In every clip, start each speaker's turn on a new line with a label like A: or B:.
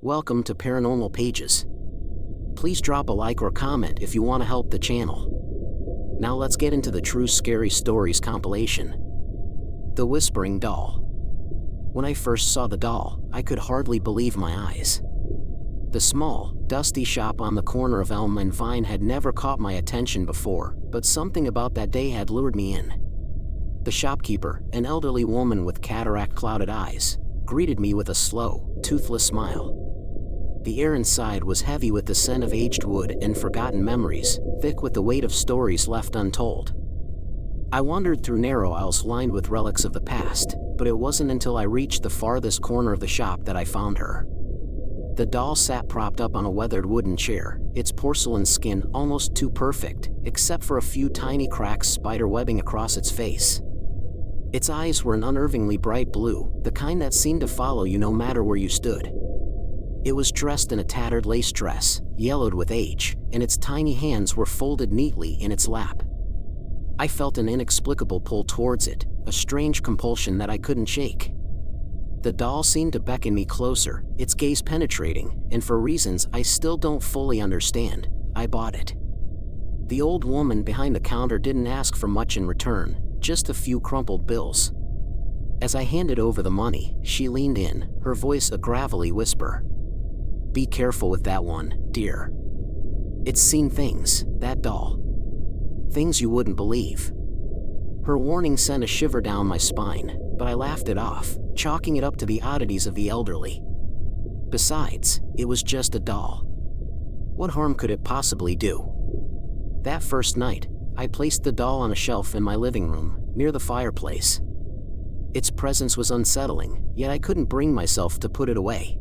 A: Welcome to Paranormal Pages. Please drop a like or comment if you want to help the channel. Now let's get into the True Scary Stories compilation. The Whispering Doll. When I first saw the doll, I could hardly believe my eyes. The small, dusty shop on the corner of Elm and Vine had never caught my attention before, but something about that day had lured me in. The shopkeeper, an elderly woman with cataract-clouded eyes, greeted me with a slow, toothless smile. The air inside was heavy with the scent of aged wood and forgotten memories, thick with the weight of stories left untold. I wandered through narrow aisles lined with relics of the past, but it wasn't until I reached the farthest corner of the shop that I found her. The doll sat propped up on a weathered wooden chair, its porcelain skin almost too perfect, except for a few tiny cracks spider-webbing across its face. Its eyes were an unnervingly bright blue, the kind that seemed to follow you no matter where you stood. It was dressed in a tattered lace dress, yellowed with age, and its tiny hands were folded neatly in its lap. I felt an inexplicable pull towards it, a strange compulsion that I couldn't shake. The doll seemed to beckon me closer, its gaze penetrating, and for reasons I still don't fully understand, I bought it. The old woman behind the counter didn't ask for much in return, just a few crumpled bills. As I handed over the money, she leaned in, her voice a gravelly whisper. "Be careful with that one, dear. It's seen things, that doll. Things you wouldn't believe." Her warning sent a shiver down my spine, but I laughed it off, chalking it up to the oddities of the elderly. Besides, it was just a doll. What harm could it possibly do? That first night, I placed the doll on a shelf in my living room, near the fireplace. Its presence was unsettling, yet I couldn't bring myself to put it away.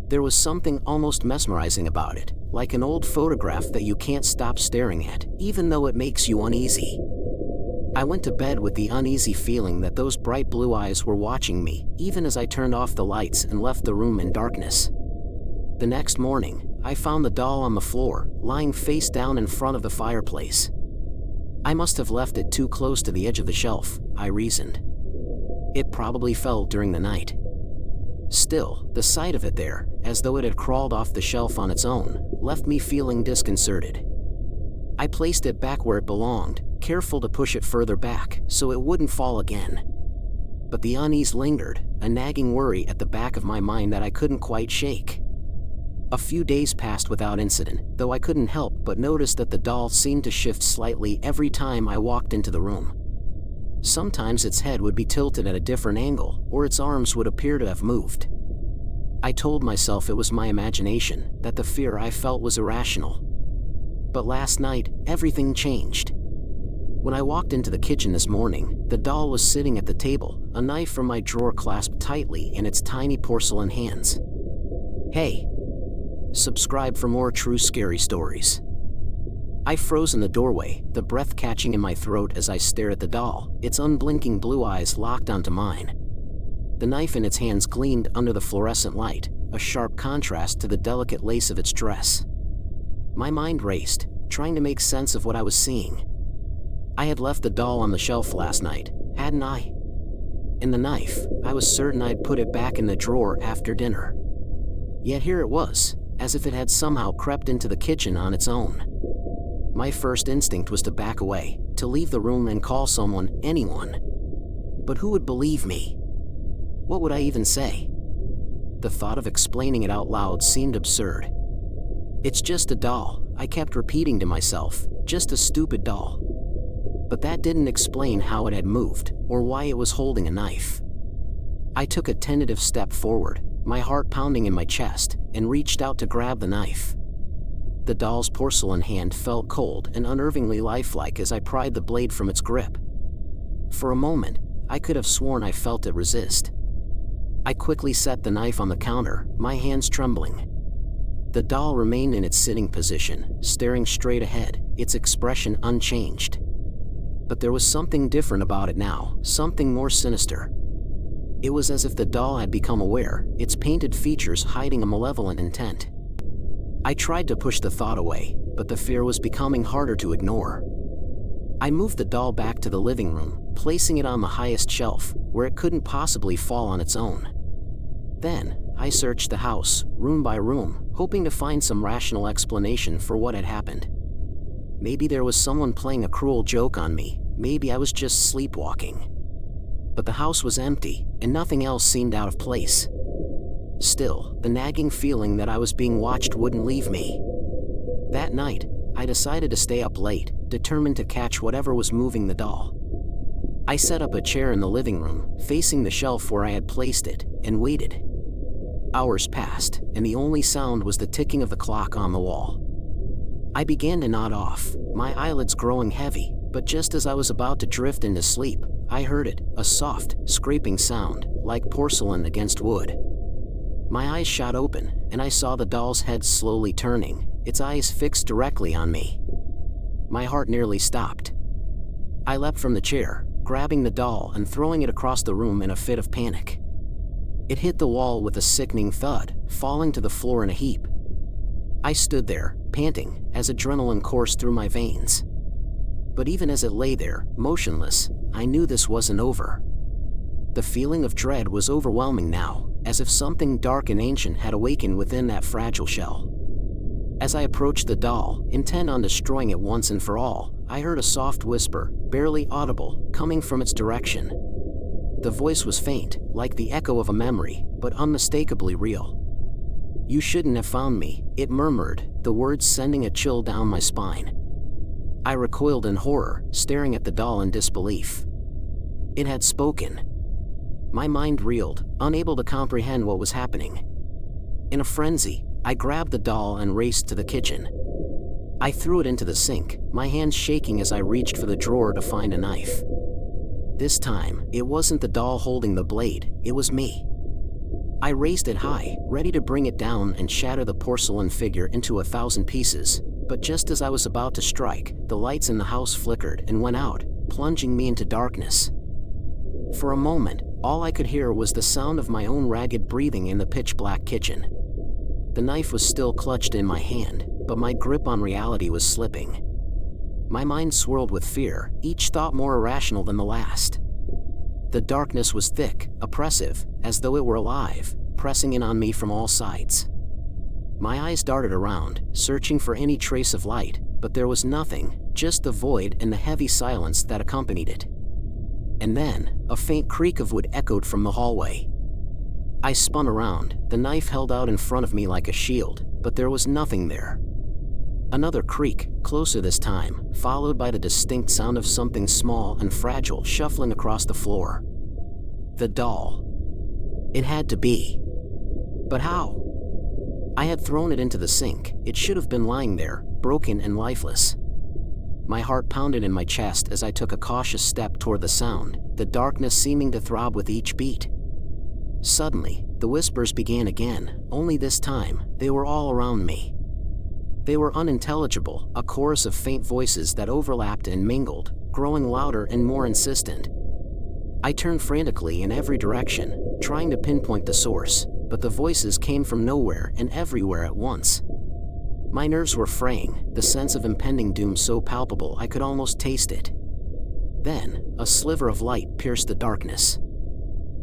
A: There was something almost mesmerizing about it, like an old photograph that you can't stop staring at, even though it makes you uneasy. I went to bed with the uneasy feeling that those bright blue eyes were watching me, even as I turned off the lights and left the room in darkness. The next morning, I found the doll on the floor, lying face down in front of the fireplace. I must have left it too close to the edge of the shelf, I reasoned. It probably fell during the night. Still, the sight of it there, as though it had crawled off the shelf on its own, left me feeling disconcerted. I placed it back where it belonged, careful to push it further back so it wouldn't fall again. But the unease lingered, a nagging worry at the back of my mind that I couldn't quite shake. A few days passed without incident, though I couldn't help but notice that the doll seemed to shift slightly every time I walked into the room. Sometimes its head would be tilted at a different angle, or its arms would appear to have moved. I told myself it was my imagination, that the fear I felt was irrational. But last night, everything changed. When I walked into the kitchen this morning, the doll was sitting at the table, a knife from my drawer clasped tightly in its tiny porcelain hands. Hey! Subscribe for more true scary stories. I froze in the doorway, the breath catching in my throat as I stared at the doll, its unblinking blue eyes locked onto mine. The knife in its hands gleamed under the fluorescent light, a sharp contrast to the delicate lace of its dress. My mind raced, trying to make sense of what I was seeing. I had left the doll on the shelf last night, hadn't I? And the knife, I was certain I'd put it back in the drawer after dinner. Yet here it was, as if it had somehow crept into the kitchen on its own. My first instinct was to back away, to leave the room and call someone, anyone. But who would believe me? What would I even say? The thought of explaining it out loud seemed absurd. "It's just a doll," I kept repeating to myself, "just a stupid doll." But that didn't explain how it had moved, or why it was holding a knife. I took a tentative step forward, my heart pounding in my chest, and reached out to grab the knife. The doll's porcelain hand felt cold and unnervingly lifelike as I pried the blade from its grip. For a moment, I could have sworn I felt it resist. I quickly set the knife on the counter, my hands trembling. The doll remained in its sitting position, staring straight ahead, its expression unchanged. But there was something different about it now, something more sinister. It was as if the doll had become aware, its painted features hiding a malevolent intent. I tried to push the thought away, but the fear was becoming harder to ignore. I moved the doll back to the living room, placing it on the highest shelf, where it couldn't possibly fall on its own. Then, I I searched the house, room by room, hoping to find some rational explanation for what had happened. Maybe there was someone playing a cruel joke on me, maybe I was just sleepwalking. But the house was empty, and nothing else seemed out of place. Still, the nagging feeling that I was being watched wouldn't leave me. That night, I decided to stay up late, determined to catch whatever was moving the doll. I set up a chair in the living room, facing the shelf where I had placed it, and waited. Hours passed, and the only sound was the ticking of the clock on the wall. I began to nod off, my eyelids growing heavy, but just as I was about to drift into sleep, I heard it, a soft, scraping sound, like porcelain against wood. My eyes shot open, and I saw the doll's head slowly turning, its eyes fixed directly on me. My heart nearly stopped. I leapt from the chair, grabbing the doll and throwing it across the room in a fit of panic. It hit the wall with a sickening thud, falling to the floor in a heap. I stood there, panting, as adrenaline coursed through my veins. But even as it lay there, motionless, I knew this wasn't over. The feeling of dread was overwhelming now, as if something dark and ancient had awakened within that fragile shell. As I approached the doll, intent on destroying it once and for all, I heard a soft whisper, barely audible, coming from its direction. The voice was faint, like the echo of a memory, but unmistakably real. "You shouldn't have found me," it murmured, the words sending a chill down my spine. I recoiled in horror, staring at the doll in disbelief. It had spoken. My mind reeled, unable to comprehend what was happening. In a frenzy, I grabbed the doll and raced to the kitchen. I threw it into the sink, my hands shaking as I reached for the drawer to find a knife. This time, it wasn't the doll holding the blade, it was me. I raised it high, ready to bring it down and shatter the porcelain figure into 1,000 pieces, but just as I was about to strike, the lights in the house flickered and went out, plunging me into darkness. For a moment, all I could hear was the sound of my own ragged breathing in the pitch-black kitchen. The knife was still clutched in my hand, but my grip on reality was slipping. My mind swirled with fear, each thought more irrational than the last. The darkness was thick, oppressive, as though it were alive, pressing in on me from all sides. My eyes darted around, searching for any trace of light, but there was nothing, just the void and the heavy silence that accompanied it. And then, a faint creak of wood echoed from the hallway. I spun around, the knife held out in front of me like a shield, but there was nothing there. Another creak, closer this time, followed by the distinct sound of something small and fragile shuffling across the floor. The doll. It had to be. But how? I had thrown it into the sink, it should have been lying there, broken and lifeless. My heart pounded in my chest as I took a cautious step toward the sound, the darkness seeming to throb with each beat. Suddenly, the whispers began again, only this time, they were all around me. They were unintelligible, a chorus of faint voices that overlapped and mingled, growing louder and more insistent. I turned frantically in every direction, trying to pinpoint the source, but the voices came from nowhere and everywhere at once. My nerves were fraying, the sense of impending doom so palpable I could almost taste it. Then, a sliver of light pierced the darkness.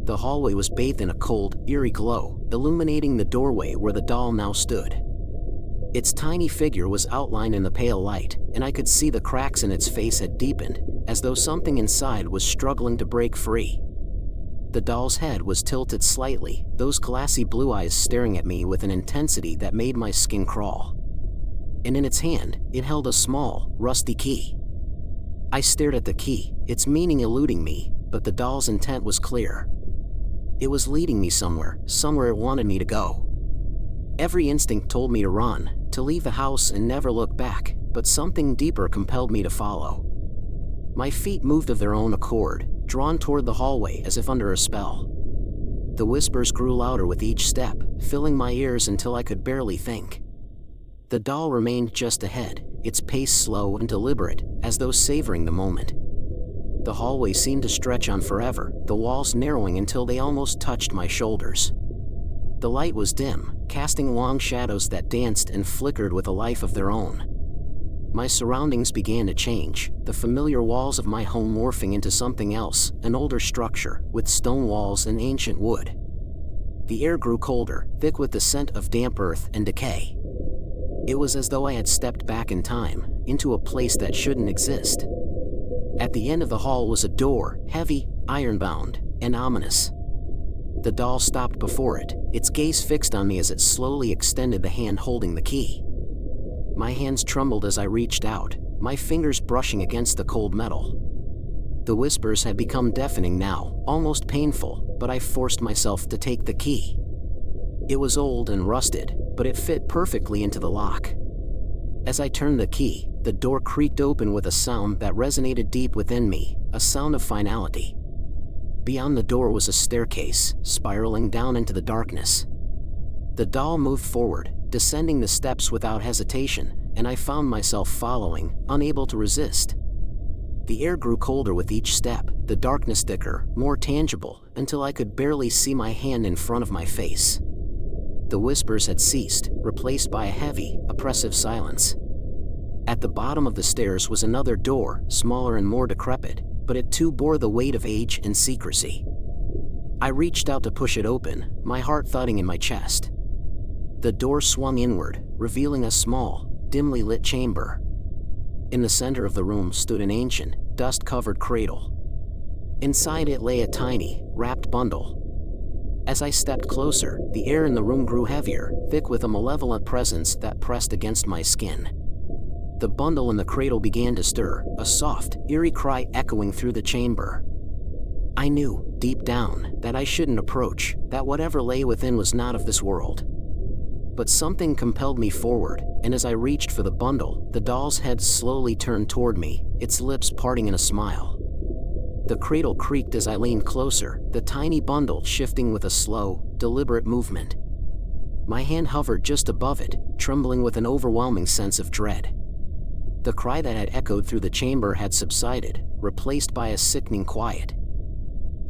A: The hallway was bathed in a cold, eerie glow, illuminating the doorway where the doll now stood. Its tiny figure was outlined in the pale light, and I could see the cracks in its face had deepened, as though something inside was struggling to break free. The doll's head was tilted slightly, those glassy blue eyes staring at me with an intensity that made my skin crawl. And in its hand, it held a small, rusty key. I stared at the key, its meaning eluding me, but the doll's intent was clear. It was leading me somewhere it wanted me to go. Every instinct told me to run, to leave the house and never look back, but something deeper compelled me to follow. My feet moved of their own accord, drawn toward the hallway as if under a spell. The whispers grew louder with each step, filling my ears until I could barely think. The doll remained just ahead, its pace slow and deliberate, as though savoring the moment. The hallway seemed to stretch on forever, the walls narrowing until they almost touched my shoulders. The light was dim, casting long shadows that danced and flickered with a life of their own. My surroundings began to change, the familiar walls of my home morphing into something else, an older structure, with stone walls and ancient wood. The air grew colder, thick with the scent of damp earth and decay. It was as though I had stepped back in time, into a place that shouldn't exist. At the end of the hall was a door, heavy, iron-bound, and ominous. The doll stopped before it, its gaze fixed on me as it slowly extended the hand holding the key. My hands trembled as I reached out, my fingers brushing against the cold metal. The whispers had become deafening now, almost painful, but I forced myself to take the key. It was old and rusted, but it fit perfectly into the lock. As I turned the key, the door creaked open with a sound that resonated deep within me, a sound of finality. Beyond the door was a staircase, spiraling down into the darkness. The doll moved forward, descending the steps without hesitation, and I found myself following, unable to resist. The air grew colder with each step, the darkness thicker, more tangible, until I could barely see my hand in front of my face. The whispers had ceased, replaced by a heavy, oppressive silence. At the bottom of the stairs was another door, smaller and more decrepit, but it too bore the weight of age and secrecy. I reached out to push it open, my heart thudding in my chest. The door swung inward, revealing a small, dimly lit chamber. In the center of the room stood an ancient, dust-covered cradle. Inside it lay a tiny, wrapped bundle. As I stepped closer, the air in the room grew heavier, thick with a malevolent presence that pressed against my skin. The bundle in the cradle began to stir, a soft, eerie cry echoing through the chamber. I knew, deep down, that I shouldn't approach, that whatever lay within was not of this world. But something compelled me forward, and as I reached for the bundle, the doll's head slowly turned toward me, its lips parting in a smile. The cradle creaked as I leaned closer, the tiny bundle shifting with a slow, deliberate movement. My hand hovered just above it, trembling with an overwhelming sense of dread. The cry that had echoed through the chamber had subsided, replaced by a sickening quiet.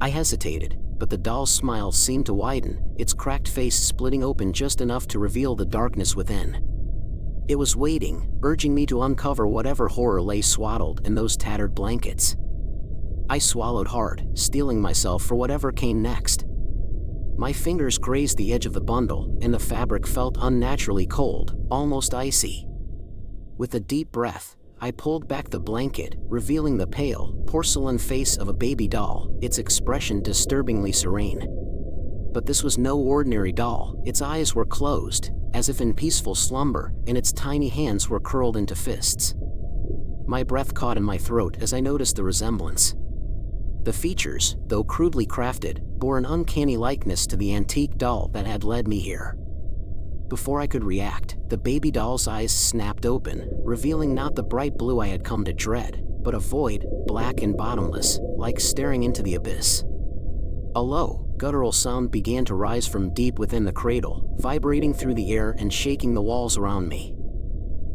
A: I hesitated, but the doll's smile seemed to widen, its cracked face splitting open just enough to reveal the darkness within. It was waiting, urging me to uncover whatever horror lay swaddled in those tattered blankets. I swallowed hard, steeling myself for whatever came next. My fingers grazed the edge of the bundle, and the fabric felt unnaturally cold, almost icy. With a deep breath, I pulled back the blanket, revealing the pale, porcelain face of a baby doll, its expression disturbingly serene. But this was no ordinary doll. Its eyes were closed, as if in peaceful slumber, and its tiny hands were curled into fists. My breath caught in my throat as I noticed the resemblance. The features, though crudely crafted, bore an uncanny likeness to the antique doll that had led me here. Before I could react, the baby doll's eyes snapped open, revealing not the bright blue I had come to dread, but a void, black and bottomless, like staring into the abyss. A low, guttural sound began to rise from deep within the cradle, vibrating through the air and shaking the walls around me.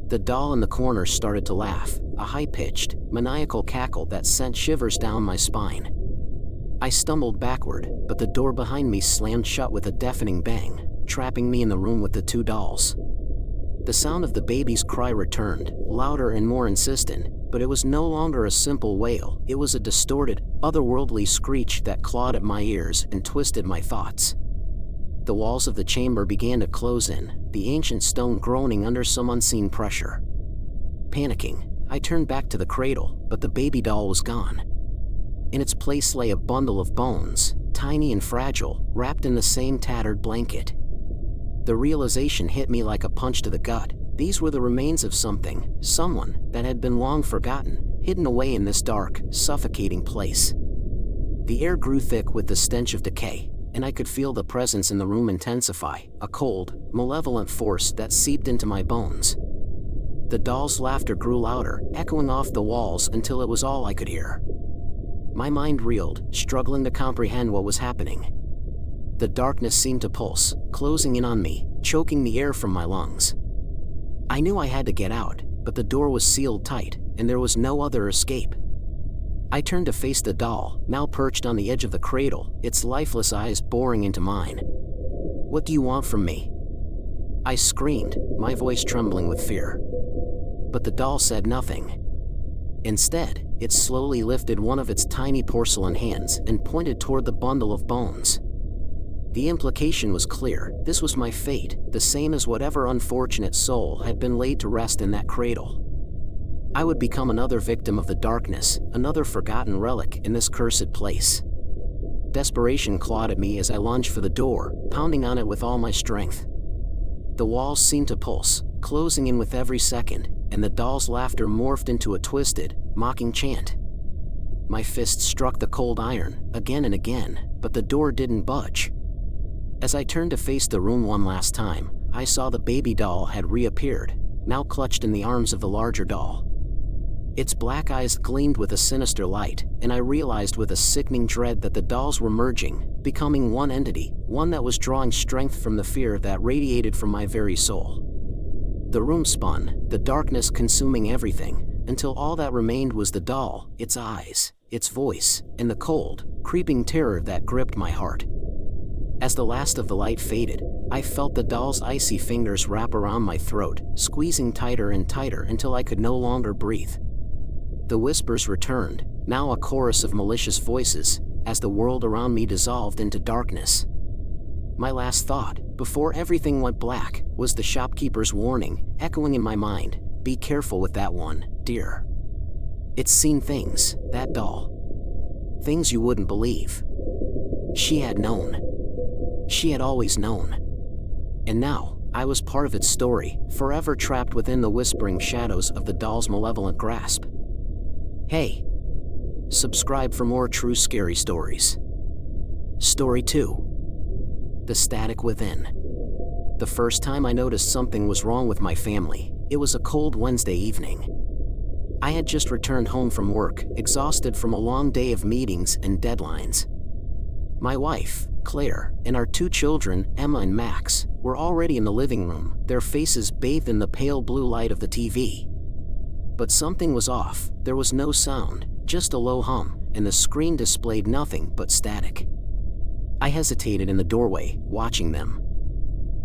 A: The doll in the corner started to laugh, a high-pitched, maniacal cackle that sent shivers down my spine. I stumbled backward, but the door behind me slammed shut with a deafening bang, trapping me in the room with the two dolls. The sound of the baby's cry returned, louder and more insistent, but it was no longer a simple wail. It was a distorted, otherworldly screech that clawed at my ears and twisted my thoughts. The walls of the chamber began to close in, the ancient stone groaning under some unseen pressure. Panicking, I turned back to the cradle, but the baby doll was gone. In its place lay a bundle of bones, tiny and fragile, wrapped in the same tattered blanket. The realization hit me like a punch to the gut. These were the remains of something, someone, that had been long forgotten, hidden away in this dark, suffocating place. The air grew thick with the stench of decay, and I could feel the presence in the room intensify, a cold, malevolent force that seeped into my bones. The doll's laughter grew louder, echoing off the walls until it was all I could hear. My mind reeled, struggling to comprehend what was happening. The darkness seemed to pulse, closing in on me, choking the air from my lungs. I knew I had to get out, but the door was sealed tight, and there was no other escape. I turned to face the doll, now perched on the edge of the cradle, its lifeless eyes boring into mine. "What do you want from me?" I screamed, my voice trembling with fear. But the doll said nothing. Instead, it slowly lifted one of its tiny porcelain hands and pointed toward the bundle of bones. The implication was clear. This was my fate, the same as whatever unfortunate soul had been laid to rest in that cradle. I would become another victim of the darkness, another forgotten relic in this cursed place. Desperation clawed at me as I lunged for the door, pounding on it with all my strength. The walls seemed to pulse, closing in with every second, and the doll's laughter morphed into a twisted, mocking chant. My fist struck the cold iron, again and again, but the door didn't budge. As I turned to face the room one last time, I saw the baby doll had reappeared, now clutched in the arms of the larger doll. Its black eyes gleamed with a sinister light, and I realized with a sickening dread that the dolls were merging, becoming one entity, one that was drawing strength from the fear that radiated from my very soul. The room spun, the darkness consuming everything, until all that remained was the doll, its eyes, its voice, and the cold, creeping terror that gripped my heart. As the last of the light faded, I felt the doll's icy fingers wrap around my throat, squeezing tighter and tighter until I could no longer breathe. The whispers returned, now a chorus of malicious voices, as the world around me dissolved into darkness. My last thought, before everything went black, was the shopkeeper's warning, echoing in my mind, "Be careful with that one, dear. It's seen things, that doll. Things you wouldn't believe." She had known. She had always known. And now, I was part of its story, forever trapped within the whispering shadows of the doll's malevolent grasp. Hey! Subscribe for more true scary stories. Story 2. The Static Within. The first time I noticed something was wrong with my family, it was a cold Wednesday evening. I had just returned home from work, exhausted from a long day of meetings and deadlines. My wife, Claire, and our 2 children, Emma and Max, were already in the living room, their faces bathed in the pale blue light of the TV. But something was off. There was no sound, just a low hum, and the screen displayed nothing but static. I hesitated in the doorway, watching them.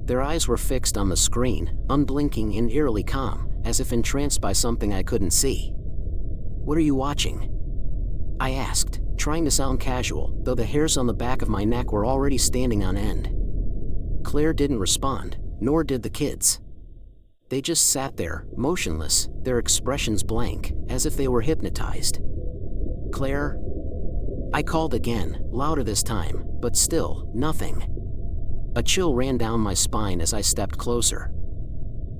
A: Their eyes were fixed on the screen, unblinking and eerily calm, as if entranced by something I couldn't see. "What are you watching?" I asked, trying to sound casual, though the hairs on the back of my neck were already standing on end. Claire didn't respond, nor did the kids. They just sat there, motionless, their expressions blank, as if they were hypnotized. "Claire?" I called again, louder this time, but still, nothing. A chill ran down my spine as I stepped closer.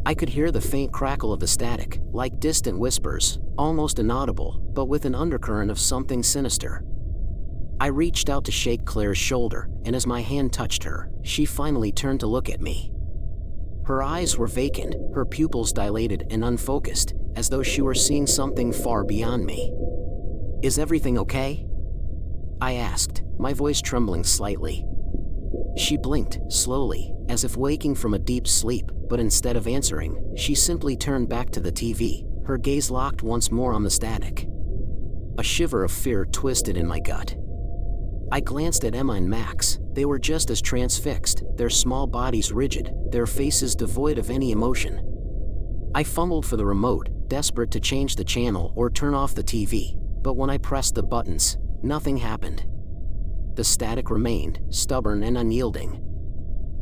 A: I could hear the faint crackle of the static, like distant whispers, almost inaudible, but with an undercurrent of something sinister. I reached out to shake Claire's shoulder, and as my hand touched her, she finally turned to look at me. Her eyes were vacant, her pupils dilated and unfocused, as though she were seeing something far beyond me. "Is everything okay?" I asked, my voice trembling slightly. She blinked, slowly, as if waking from a deep sleep, but instead of answering, she simply turned back to the TV, her gaze locked once more on the static. A shiver of fear twisted in my gut. I glanced at Emma and Max. They were just as transfixed, their small bodies rigid, their faces devoid of any emotion. I fumbled for the remote, desperate to change the channel or turn off the TV, but when I pressed the buttons, nothing happened. The static remained, stubborn and unyielding.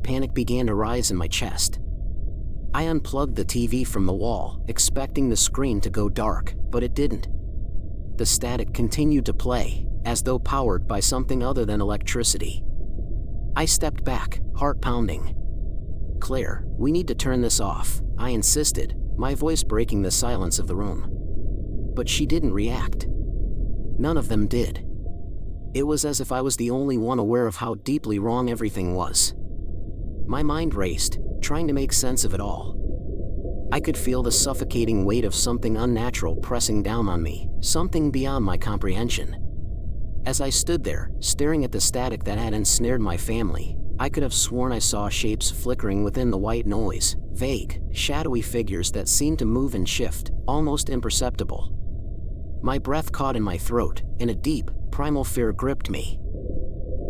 A: Panic began to rise in my chest. I unplugged the TV from the wall, expecting the screen to go dark, but it didn't. The static continued to play, as though powered by something other than electricity. I stepped back, heart pounding. "Claire, we need to turn this off," I insisted, my voice breaking the silence of the room. But she didn't react. None of them did. It was as if I was the only one aware of how deeply wrong everything was. My mind raced, trying to make sense of it all. I could feel the suffocating weight of something unnatural pressing down on me, something beyond my comprehension. As I stood there, staring at the static that had ensnared my family, I could have sworn I saw shapes flickering within the white noise, vague, shadowy figures that seemed to move and shift, almost imperceptible. My breath caught in my throat, and a deep, primal fear gripped me.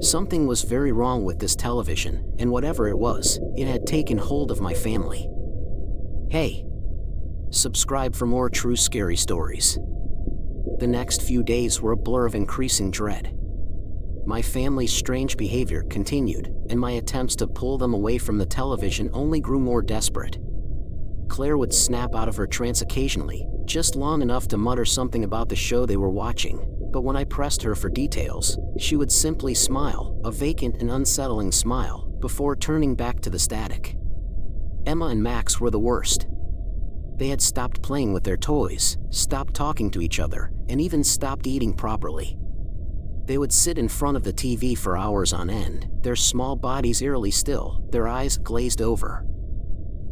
A: Something was very wrong with this television, and whatever it was, it had taken hold of my family. Hey! Subscribe for more true scary stories. The next few days were a blur of increasing dread. My family's strange behavior continued, and my attempts to pull them away from the television only grew more desperate. Claire would snap out of her trance occasionally, just long enough to mutter something about the show they were watching, but when I pressed her for details, she would simply smile, a vacant and unsettling smile, before turning back to the static. Emma and Max were the worst. They had stopped playing with their toys, stopped talking to each other, and even stopped eating properly. They would sit in front of the TV for hours on end, their small bodies eerily still, their eyes glazed over.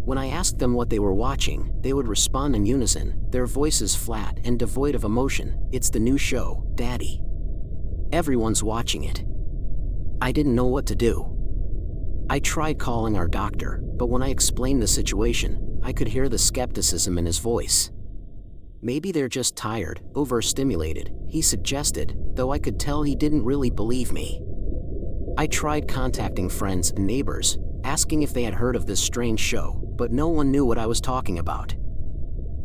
A: When I asked them what they were watching, they would respond in unison, their voices flat and devoid of emotion. "It's the new show, Daddy. Everyone's watching it." I didn't know what to do. I tried calling our doctor, but when I explained the situation, I could hear the skepticism in his voice. "Maybe they're just tired, overstimulated," he suggested, though I could tell he didn't really believe me. I tried contacting friends and neighbors, asking if they had heard of this strange show, but no one knew what I was talking about.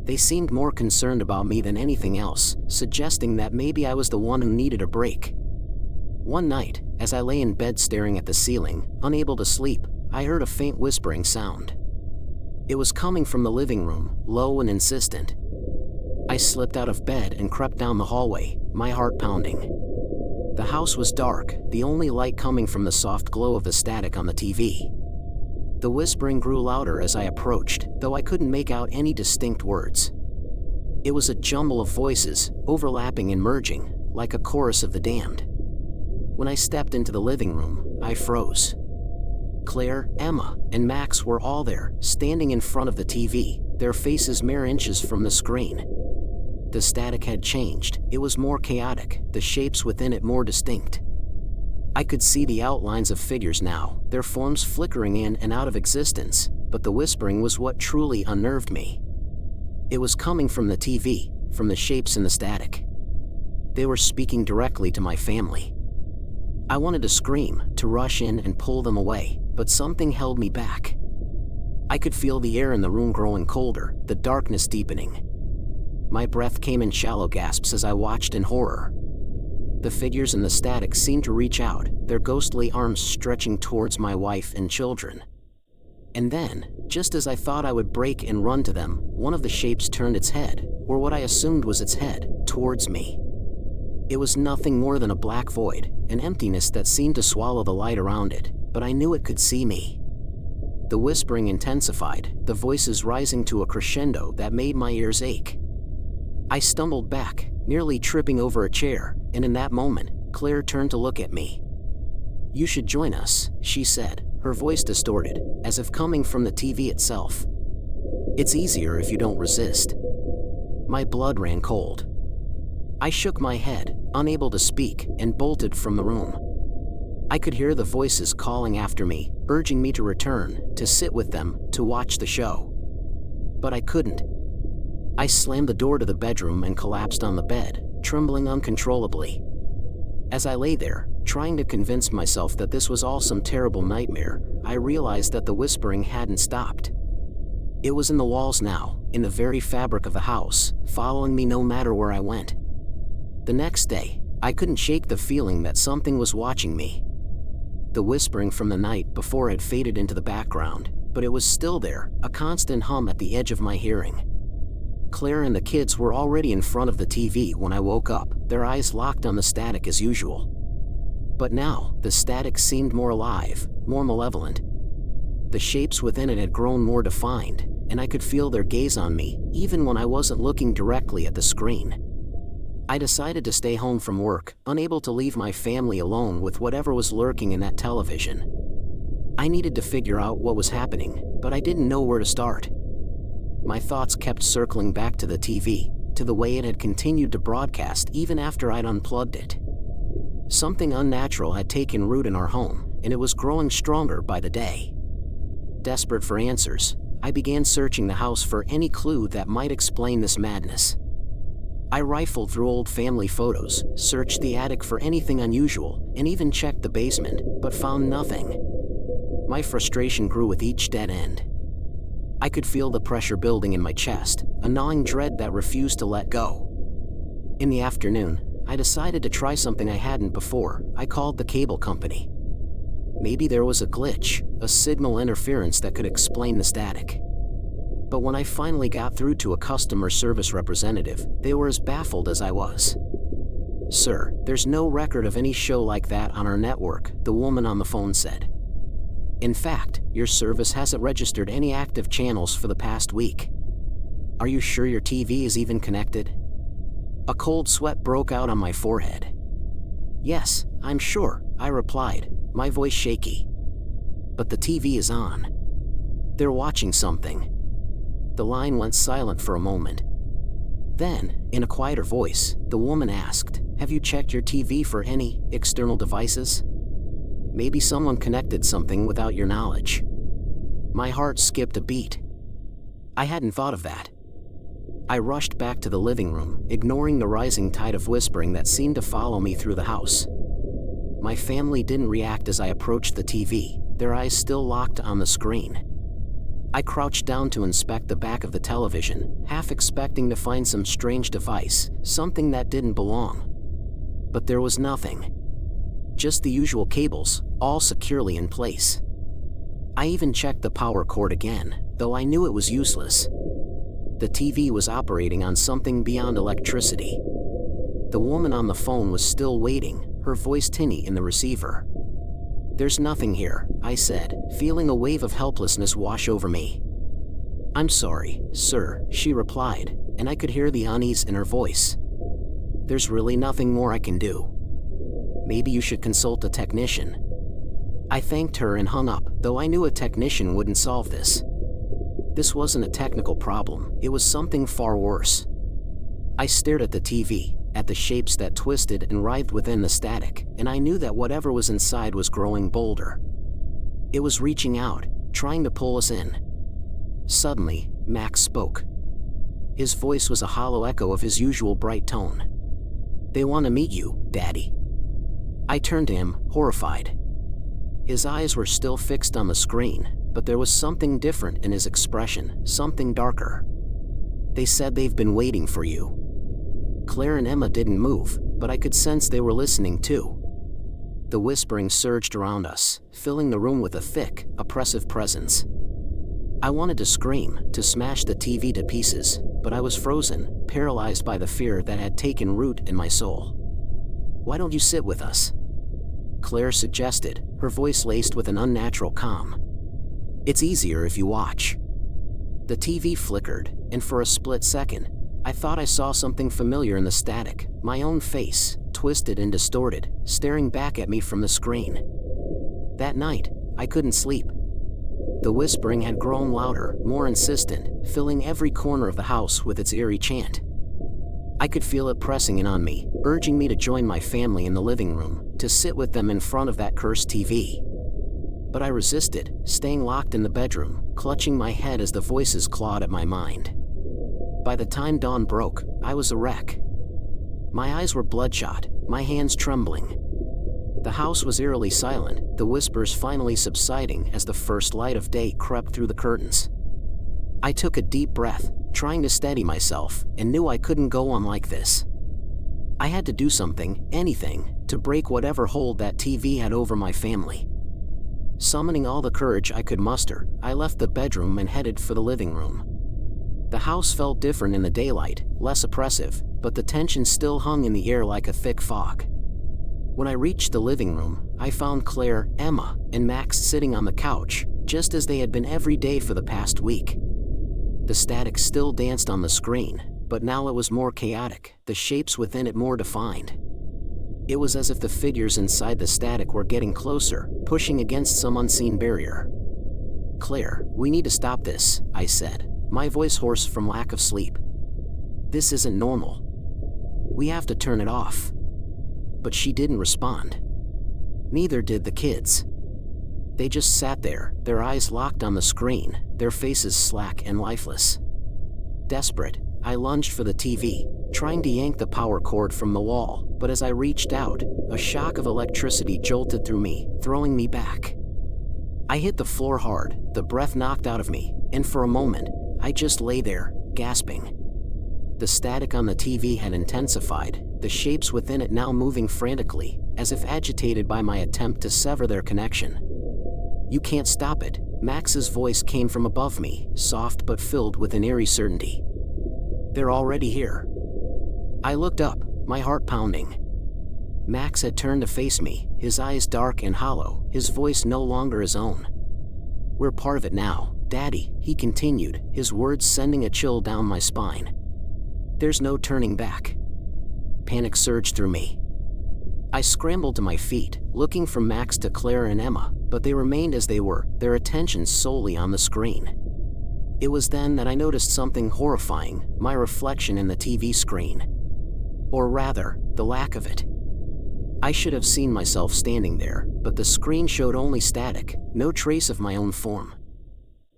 A: They seemed more concerned about me than anything else, suggesting that maybe I was the one who needed a break. One night, as I lay in bed staring at the ceiling, unable to sleep, I heard a faint whispering sound. It was coming from the living room, low and insistent. I slipped out of bed and crept down the hallway, my heart pounding. The house was dark, the only light coming from the soft glow of the static on the TV. The whispering grew louder as I approached, though I couldn't make out any distinct words. It was a jumble of voices, overlapping and merging, like a chorus of the damned. When I stepped into the living room, I froze. Claire, Emma, and Max were all there, standing in front of the TV, their faces mere inches from the screen. The static had changed, it was more chaotic, the shapes within it more distinct. I could see the outlines of figures now, their forms flickering in and out of existence, but the whispering was what truly unnerved me. It was coming from the TV, from the shapes in the static. They were speaking directly to my family. I wanted to scream, to rush in and pull them away, but something held me back. I could feel the air in the room growing colder, the darkness deepening. My breath came in shallow gasps as I watched in horror. The figures in the static seemed to reach out, their ghostly arms stretching towards my wife and children. And then, just as I thought I would break and run to them, one of the shapes turned its head, or what I assumed was its head, towards me. It was nothing more than a black void, an emptiness that seemed to swallow the light around it, but I knew it could see me. The whispering intensified, the voices rising to a crescendo that made my ears ache. I stumbled back, nearly tripping over a chair, and in that moment, Claire turned to look at me. "You should join us," she said, her voice distorted, as if coming from the TV itself. "It's easier if you don't resist." My blood ran cold. I shook my head, unable to speak, and bolted from the room. I could hear the voices calling after me, urging me to return, to sit with them, to watch the show. But I couldn't. I slammed the door to the bedroom and collapsed on the bed, trembling uncontrollably. As I lay there, trying to convince myself that this was all some terrible nightmare, I realized that the whispering hadn't stopped. It was in the walls now, in the very fabric of the house, following me no matter where I went. The next day, I couldn't shake the feeling that something was watching me. The whispering from the night before had faded into the background, but it was still there, a constant hum at the edge of my hearing. Claire and the kids were already in front of the TV when I woke up, their eyes locked on the static as usual. But now, the static seemed more alive, more malevolent. The shapes within it had grown more defined, and I could feel their gaze on me, even when I wasn't looking directly at the screen. I decided to stay home from work, unable to leave my family alone with whatever was lurking in that television. I needed to figure out what was happening, but I didn't know where to start. My thoughts kept circling back to the TV, to the way it had continued to broadcast even after I'd unplugged it. Something unnatural had taken root in our home, and it was growing stronger by the day. Desperate for answers, I began searching the house for any clue that might explain this madness. I rifled through old family photos, searched the attic for anything unusual, and even checked the basement, but found nothing. My frustration grew with each dead end. I could feel the pressure building in my chest, a gnawing dread that refused to let go. In the afternoon, I decided to try something I hadn't before. I called the cable company. Maybe there was a glitch, a signal interference that could explain the static. But when I finally got through to a customer service representative, they were as baffled as I was. "Sir, there's no record of any show like that on our network," the woman on the phone said. "In fact, your service hasn't registered any active channels for the past week. Are you sure your TV is even connected?" A cold sweat broke out on my forehead. "Yes, I'm sure," I replied, my voice shaky. "But the TV is on. They're watching something." The line went silent for a moment. Then, in a quieter voice, the woman asked, "Have you checked your TV for any external devices? Maybe someone connected something without your knowledge." My heart skipped a beat. I hadn't thought of that. I rushed back to the living room, ignoring the rising tide of whispering that seemed to follow me through the house. My family didn't react as I approached the TV, their eyes still locked on the screen. I crouched down to inspect the back of the television, half expecting to find some strange device, something that didn't belong. But there was nothing. Just the usual cables, all securely in place. I even checked the power cord again, though I knew it was useless. The TV was operating on something beyond electricity. The woman on the phone was still waiting, her voice tinny in the receiver. "There's nothing here," I said, feeling a wave of helplessness wash over me. "I'm sorry, sir," she replied, and I could hear the unease in her voice. "There's really nothing more I can do. Maybe you should consult a technician." I thanked her and hung up, though I knew a technician wouldn't solve this. This wasn't a technical problem, it was something far worse. I stared at the TV, at the shapes that twisted and writhed within the static, and I knew that whatever was inside was growing bolder. It was reaching out, trying to pull us in. Suddenly, Max spoke. His voice was a hollow echo of his usual bright tone. "They want to meet you, Daddy." I turned to him, horrified. His eyes were still fixed on the screen, but there was something different in his expression, something darker. "They said they've been waiting for you." Claire and Emma didn't move, but I could sense they were listening too. The whispering surged around us, filling the room with a thick, oppressive presence. I wanted to scream, to smash the TV to pieces, but I was frozen, paralyzed by the fear that had taken root in my soul. "Why don't you sit with us?" Claire suggested, her voice laced with an unnatural calm. "It's easier if you watch." The TV flickered, and for a split second, I thought I saw something familiar in the static, my own face, twisted and distorted, staring back at me from the screen. That night, I couldn't sleep. The whispering had grown louder, more insistent, filling every corner of the house with its eerie chant. I could feel it pressing in on me, urging me to join my family in the living room, to sit with them in front of that cursed TV. But I resisted, staying locked in the bedroom, clutching my head as the voices clawed at my mind. By the time dawn broke, I was a wreck. My eyes were bloodshot, my hands trembling. The house was eerily silent, the whispers finally subsiding as the first light of day crept through the curtains. I took a deep breath, trying to steady myself, and knew I couldn't go on like this. I had to do something, anything, to break whatever hold that TV had over my family. Summoning all the courage I could muster, I left the bedroom and headed for the living room. The house felt different in the daylight, less oppressive, but the tension still hung in the air like a thick fog. When I reached the living room, I found Claire, Emma, and Max sitting on the couch, just as they had been every day for the past week. The static still danced on the screen, but now it was more chaotic, the shapes within it more defined. It was as if the figures inside the static were getting closer, pushing against some unseen barrier. "Claire, we need to stop this," I said, my voice hoarse from lack of sleep. "This isn't normal. We have to turn it off." But she didn't respond. Neither did the kids. They just sat there, their eyes locked on the screen, their faces slack and lifeless. Desperate, I lunged for the TV, trying to yank the power cord from the wall, but as I reached out, a shock of electricity jolted through me, throwing me back. I hit the floor hard, the breath knocked out of me, and for a moment, I just lay there, gasping. The static on the TV had intensified, the shapes within it now moving frantically, as if agitated by my attempt to sever their connection. "You can't stop it," Max's voice came from above me, soft but filled with an eerie certainty. "They're already here." I looked up, my heart pounding. Max had turned to face me, his eyes dark and hollow, his voice no longer his own. "We're part of it now, Daddy," he continued, his words sending a chill down my spine. "There's no turning back." Panic surged through me. I scrambled to my feet, looking from Max to Claire and Emma, but they remained as they were, their attention solely on the screen. It was then that I noticed something horrifying, my reflection in the TV screen. Or rather, the lack of it. I should have seen myself standing there, but the screen showed only static, no trace of my own form.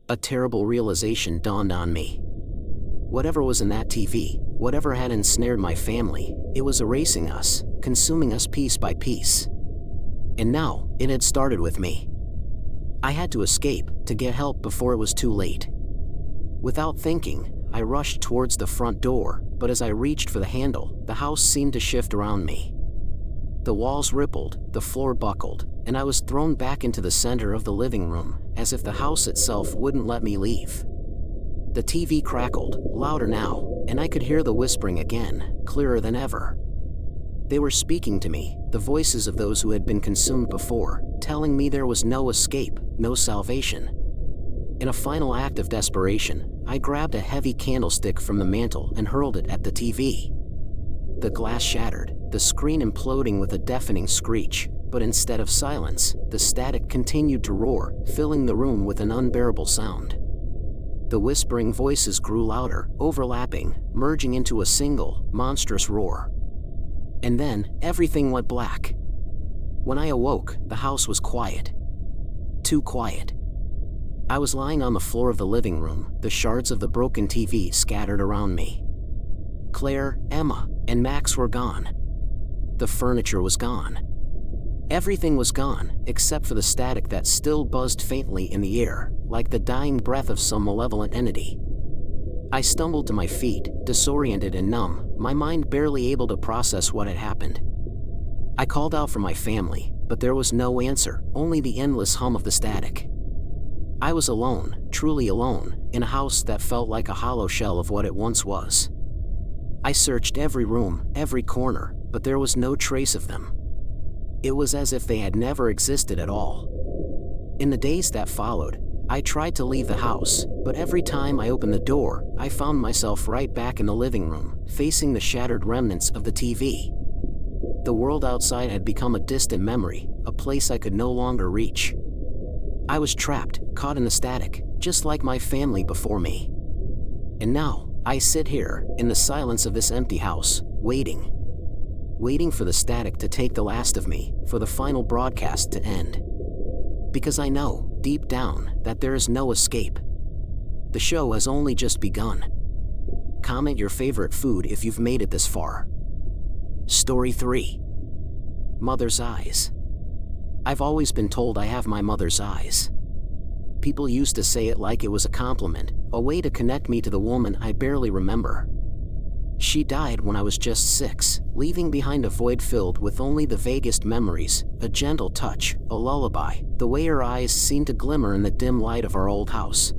A: A terrible realization dawned on me. Whatever was in that TV, whatever had ensnared my family, it was erasing us, consuming us piece by piece. And now, it had started with me. I had to escape, to get help before it was too late. Without thinking, I rushed towards the front door, but as I reached for the handle, the house seemed to shift around me. The walls rippled, the floor buckled, and I was thrown back into the center of the living room, as if the house itself wouldn't let me leave. The TV crackled, louder now, and I could hear the whispering again, clearer than ever. They were speaking to me, the voices of those who had been consumed before, telling me there was no escape, no salvation. In a final act of desperation, I grabbed a heavy candlestick from the mantel and hurled it at the TV. The glass shattered, the screen imploding with a deafening screech, but instead of silence, the static continued to roar, filling the room with an unbearable sound. The whispering voices grew louder, overlapping, merging into a single, monstrous roar. And then, everything went black. When I awoke, the house was quiet. Too quiet. I was lying on the floor of the living room, the shards of the broken TV scattered around me. Claire, Emma, and Max were gone. The furniture was gone. Everything was gone, except for the static that still buzzed faintly in the air, like the dying breath of some malevolent entity. I stumbled to my feet, disoriented and numb, my mind barely able to process what had happened. I called out for my family, but there was no answer, only the endless hum of the static. I was alone, truly alone, in a house that felt like a hollow shell of what it once was. I searched every room, every corner, but there was no trace of them. It was as if they had never existed at all. In the days that followed, I tried to leave the house, but every time I opened the door, I found myself right back in the living room, facing the shattered remnants of the TV. The world outside had become a distant memory, a place I could no longer reach. I was trapped, caught in the static, just like my family before me. And now, I sit here, in the silence of this empty house, waiting. Waiting for the static to take the last of me, for the final broadcast to end. Because I know, deep down, that there is no escape. The show has only just begun. Comment your favorite food if you've made it this far. Story 3. Mother's Eyes. I've always been told I have my mother's eyes. People used to say it like it was a compliment, a way to connect me to the woman I barely remember. She died when I was just 6, leaving behind a void filled with only the vaguest memories, a gentle touch, a lullaby, the way her eyes seemed to glimmer in the dim light of our old house.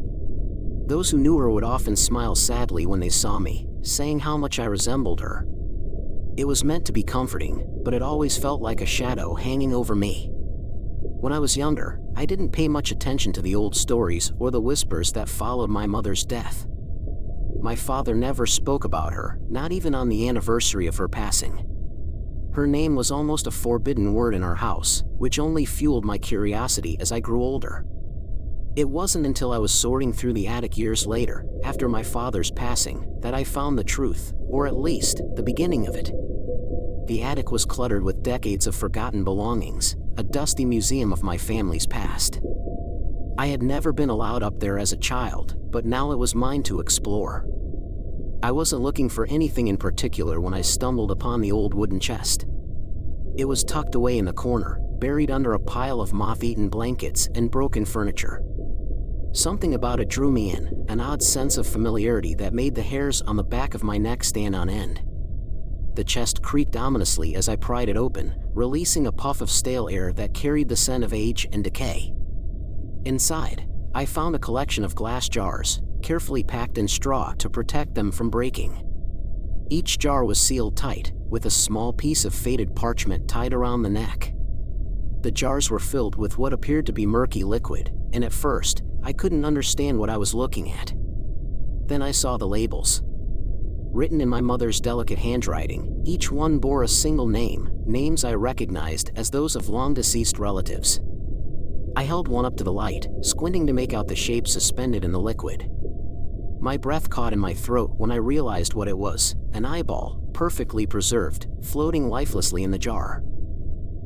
A: Those who knew her would often smile sadly when they saw me, saying how much I resembled her. It was meant to be comforting, but it always felt like a shadow hanging over me. When I was younger, I didn't pay much attention to the old stories or the whispers that followed my mother's death. My father never spoke about her, not even on the anniversary of her passing. Her name was almost a forbidden word in our house, which only fueled my curiosity as I grew older. It wasn't until I was sorting through the attic years later, after my father's passing, that I found the truth, or at least, the beginning of it. The attic was cluttered with decades of forgotten belongings, a dusty museum of my family's past. I had never been allowed up there as a child, but now it was mine to explore. I wasn't looking for anything in particular when I stumbled upon the old wooden chest. It was tucked away in the corner, buried under a pile of moth-eaten blankets and broken furniture. Something about it drew me in, an odd sense of familiarity that made the hairs on the back of my neck stand on end. The chest creaked ominously as I pried it open, releasing a puff of stale air that carried the scent of age and decay. Inside, I found a collection of glass jars, carefully packed in straw to protect them from breaking. Each jar was sealed tight, with a small piece of faded parchment tied around the neck. The jars were filled with what appeared to be murky liquid, and at first, I couldn't understand what I was looking at. Then I saw the labels. Written in my mother's delicate handwriting, each one bore a single name, names I recognized as those of long-deceased relatives. I held one up to the light, squinting to make out the shape suspended in the liquid. My breath caught in my throat when I realized what it was, an eyeball, perfectly preserved, floating lifelessly in the jar.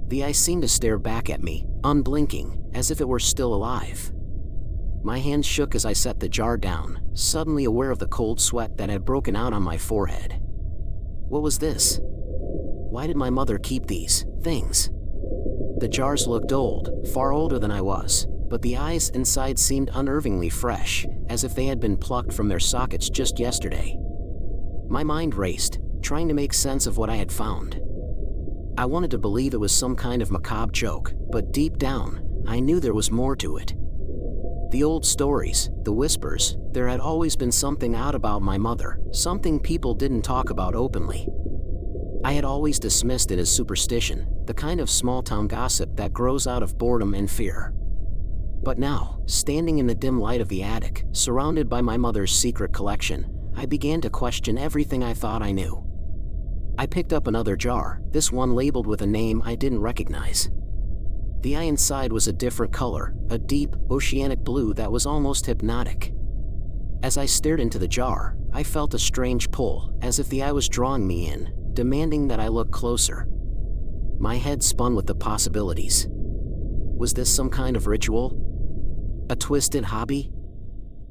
A: The eye seemed to stare back at me, unblinking, as if it were still alive. My hands shook as I set the jar down, suddenly aware of the cold sweat that had broken out on my forehead. What was this? Why did my mother keep these things? The jars looked old, far older than I was, but the eyes inside seemed unnervingly fresh, as if they had been plucked from their sockets just yesterday. My mind raced, trying to make sense of what I had found. I wanted to believe it was some kind of macabre joke, but deep down, I knew there was more to it. The old stories, the whispers, there had always been something odd about my mother, something people didn't talk about openly. I had always dismissed it as superstition, the kind of small-town gossip that grows out of boredom and fear. But now, standing in the dim light of the attic, surrounded by my mother's secret collection, I began to question everything I thought I knew. I picked up another jar, this one labeled with a name I didn't recognize. The eye inside was a different color, a deep, oceanic blue that was almost hypnotic. As I stared into the jar, I felt a strange pull, as if the eye was drawing me in, demanding that I look closer. My head spun with the possibilities. Was this some kind of ritual? A twisted hobby?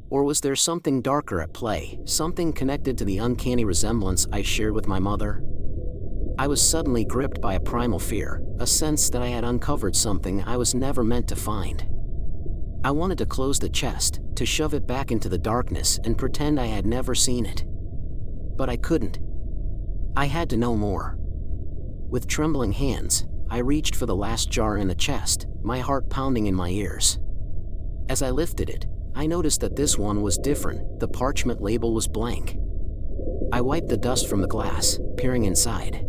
A: Or was there something darker at play, something connected to the uncanny resemblance I shared with my mother? I was suddenly gripped by a primal fear, a sense that I had uncovered something I was never meant to find. I wanted to close the chest, to shove it back into the darkness and pretend I had never seen it. But I couldn't. I had to know more. With trembling hands, I reached for the last jar in the chest, my heart pounding in my ears. As I lifted it, I noticed that this one was different, the parchment label was blank. I wiped the dust from the glass, peering inside.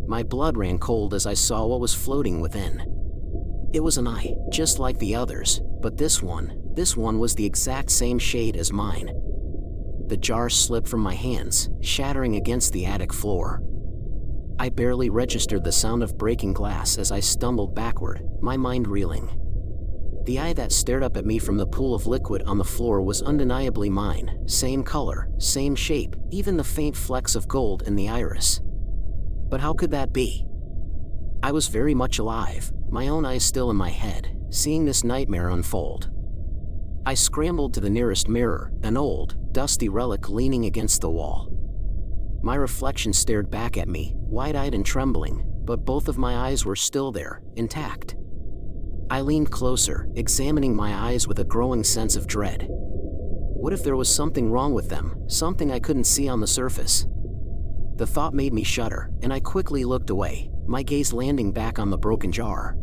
A: My blood ran cold as I saw what was floating within. It was an eye, just like the others, but this one was the exact same shade as mine. The jar slipped from my hands, shattering against the attic floor. I barely registered the sound of breaking glass as I stumbled backward, my mind reeling. The eye that stared up at me from the pool of liquid on the floor was undeniably mine, same color, same shape, even the faint flecks of gold in the iris. But how could that be? I was very much alive, my own eyes still in my head, seeing this nightmare unfold. I scrambled to the nearest mirror, an old, dusty relic leaning against the wall. My reflection stared back at me, wide-eyed and trembling, but both of my eyes were still there, intact. I leaned closer, examining my eyes with a growing sense of dread. What if there was something wrong with them, something I couldn't see on the surface? The thought made me shudder, and I quickly looked away, my gaze landing back on the broken jar.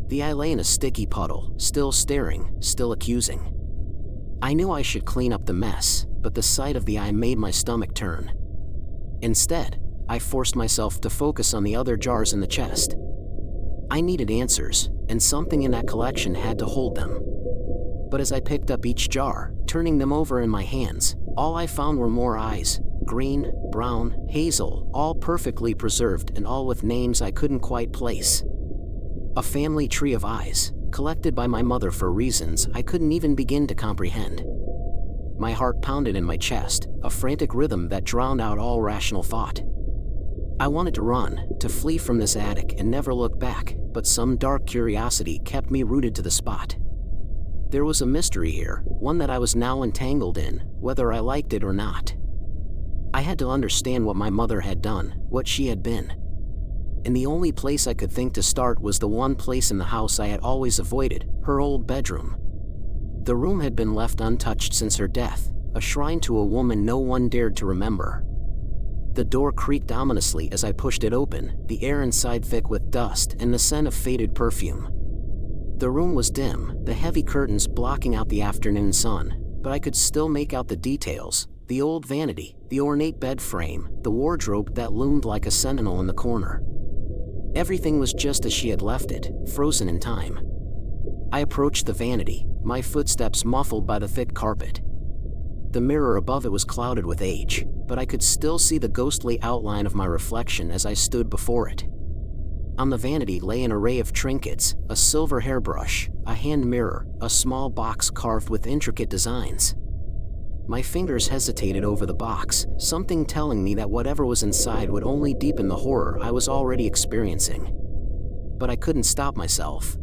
A: The eye lay in a sticky puddle, still staring, still accusing. I knew I should clean up the mess, but the sight of the eye made my stomach turn. Instead, I forced myself to focus on the other jars in the chest. I needed answers, and something in that collection had to hold them. But as I picked up each jar, turning them over in my hands, all I found were more eyes, green, brown, hazel, all perfectly preserved and all with names I couldn't quite place. A family tree of eyes, collected by my mother for reasons I couldn't even begin to comprehend. My heart pounded in my chest, a frantic rhythm that drowned out all rational thought. I wanted to run, to flee from this attic and never look back, but some dark curiosity kept me rooted to the spot. There was a mystery here, one that I was now entangled in, whether I liked it or not. I had to understand what my mother had done, what she had been. And the only place I could think to start was the one place in the house I had always avoided, her old bedroom. The room had been left untouched since her death, a shrine to a woman no one dared to remember. The door creaked ominously as I pushed it open, the air inside thick with dust and the scent of faded perfume. The room was dim, the heavy curtains blocking out the afternoon sun, but I could still make out the details: the old vanity, the ornate bed frame, the wardrobe that loomed like a sentinel in the corner. Everything was just as she had left it, frozen in time. I approached the vanity, my footsteps muffled by the thick carpet. The mirror above it was clouded with age, but I could still see the ghostly outline of my reflection as I stood before it. On the vanity lay an array of trinkets: a silver hairbrush, a hand mirror, a small box carved with intricate designs. My fingers hesitated over the box, something telling me that whatever was inside would only deepen the horror I was already experiencing. But I couldn't stop myself.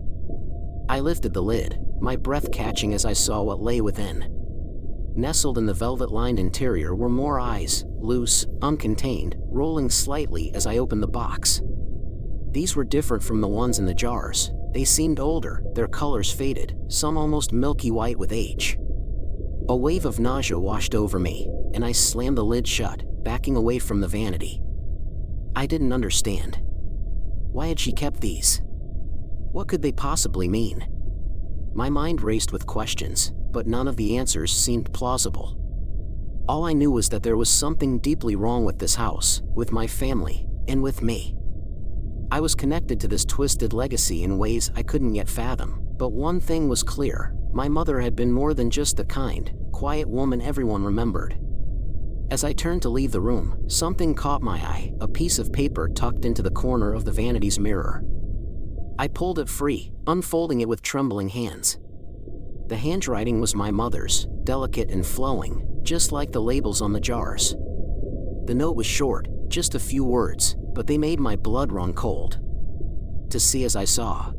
A: I lifted the lid, my breath catching as I saw what lay within. Nestled in the velvet-lined interior were more eyes, loose, uncontained, rolling slightly as I opened the box. These were different from the ones in the jars. They seemed older, their colors faded, some almost milky white with age. A wave of nausea washed over me, and I slammed the lid shut, backing away from the vanity. I didn't understand. Why had she kept these? What could they possibly mean? My mind raced with questions, but none of the answers seemed plausible. All I knew was that there was something deeply wrong with this house, with my family, and with me. I was connected to this twisted legacy in ways I couldn't yet fathom, but one thing was clear: my mother had been more than just the kind, quiet woman everyone remembered. As I turned to leave the room, something caught my eye: a piece of paper tucked into the corner of the vanity's mirror. I pulled it free, unfolding it with trembling hands. The handwriting was my mother's, delicate and flowing, just like the labels on the jars. The note was short, just a few words, but they made my blood run cold. To see as I saw.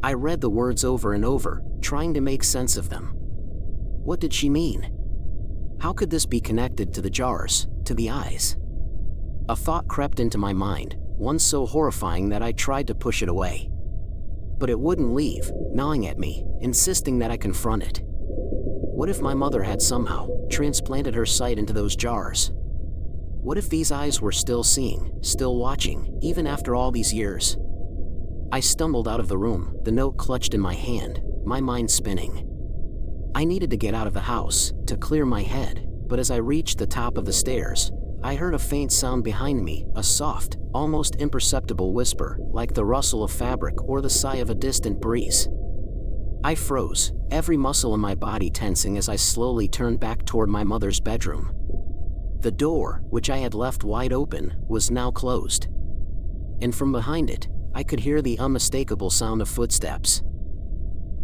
A: I read the words over and over, trying to make sense of them. What did she mean? How could this be connected to the jars, to the eyes? A thought crept into my mind, one so horrifying that I tried to push it away. But it wouldn't leave, gnawing at me, insisting that I confront it. What if my mother had somehow transplanted her sight into those jars? What if these eyes were still seeing, still watching, even after all these years? I stumbled out of the room, the note clutched in my hand, my mind spinning. I needed to get out of the house, to clear my head, but as I reached the top of the stairs, I heard a faint sound behind me, a soft, almost imperceptible whisper, like the rustle of fabric or the sigh of a distant breeze. I froze, every muscle in my body tensing as I slowly turned back toward my mother's bedroom. The door, which I had left wide open, was now closed. And from behind it, I could hear the unmistakable sound of footsteps.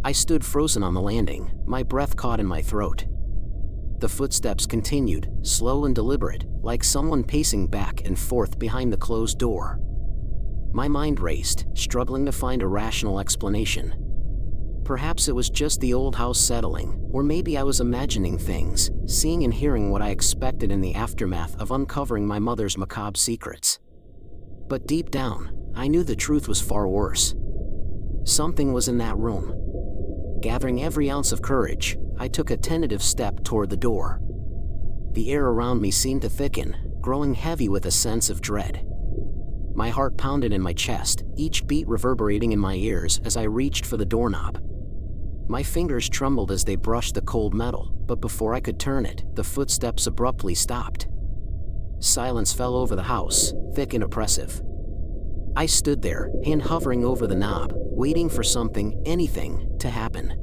A: I stood frozen on the landing, my breath caught in my throat. The footsteps continued, slow and deliberate, like someone pacing back and forth behind the closed door. My mind raced, struggling to find a rational explanation. Perhaps it was just the old house settling, or maybe I was imagining things, seeing and hearing what I expected in the aftermath of uncovering my mother's macabre secrets. But deep down, I knew the truth was far worse. Something was in that room. Gathering every ounce of courage, I took a tentative step toward the door. The air around me seemed to thicken, growing heavy with a sense of dread. My heart pounded in my chest, each beat reverberating in my ears as I reached for the doorknob. My fingers trembled as they brushed the cold metal, but before I could turn it, the footsteps abruptly stopped. Silence fell over the house, thick and oppressive. I stood there, hand hovering over the knob, waiting for something, anything, to happen.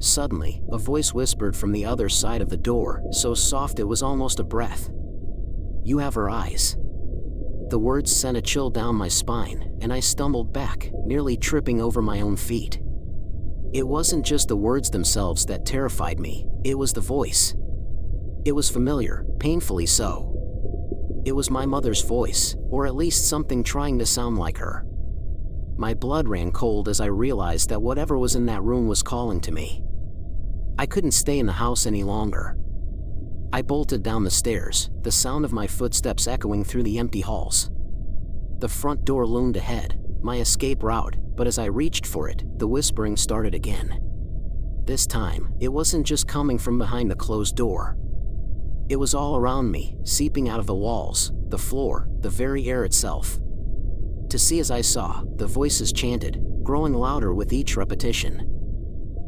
A: Suddenly, a voice whispered from the other side of the door, so soft it was almost a breath. "You have her eyes." The words sent a chill down my spine, and I stumbled back, nearly tripping over my own feet. It wasn't just the words themselves that terrified me, it was the voice. It was familiar, painfully so. It was my mother's voice, or at least something trying to sound like her. My blood ran cold as I realized that whatever was in that room was calling to me. I couldn't stay in the house any longer. I bolted down the stairs, the sound of my footsteps echoing through the empty halls. The front door loomed ahead, my escape route, but as I reached for it, the whispering started again. This time, it wasn't just coming from behind the closed door. It was all around me, seeping out of the walls, the floor, the very air itself. To see as I saw, the voices chanted, growing louder with each repetition.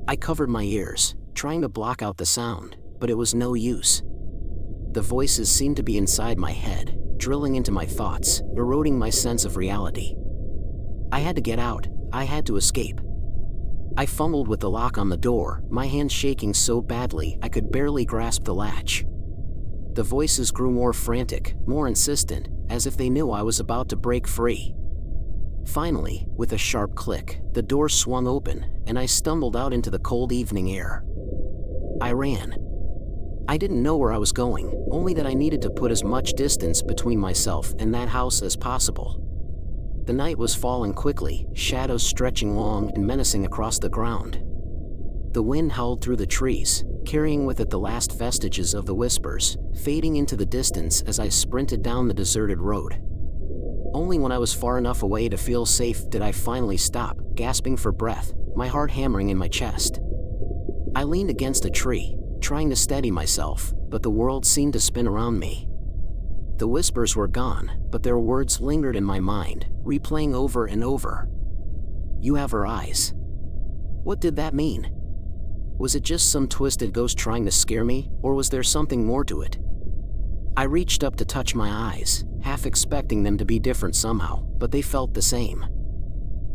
A: I covered my ears, trying to block out the sound, but it was no use. The voices seemed to be inside my head, drilling into my thoughts, eroding my sense of reality. I had to get out, I had to escape. I fumbled with the lock on the door, my hands shaking so badly I could barely grasp the latch. The voices grew more frantic, more insistent, as if they knew I was about to break free. Finally, with a sharp click, the door swung open, and I stumbled out into the cold evening air. I ran. I didn't know where I was going, only that I needed to put as much distance between myself and that house as possible. The night was falling quickly, shadows stretching long and menacing across the ground. The wind howled through the trees, carrying with it the last vestiges of the whispers, fading into the distance as I sprinted down the deserted road. Only when I was far enough away to feel safe did I finally stop, gasping for breath, my heart hammering in my chest. I leaned against a tree, trying to steady myself, but the world seemed to spin around me. The whispers were gone, but their words lingered in my mind, replaying over and over. "You have her eyes." What did that mean? Was it just some twisted ghost trying to scare me, or was there something more to it? I reached up to touch my eyes, half expecting them to be different somehow, but they felt the same.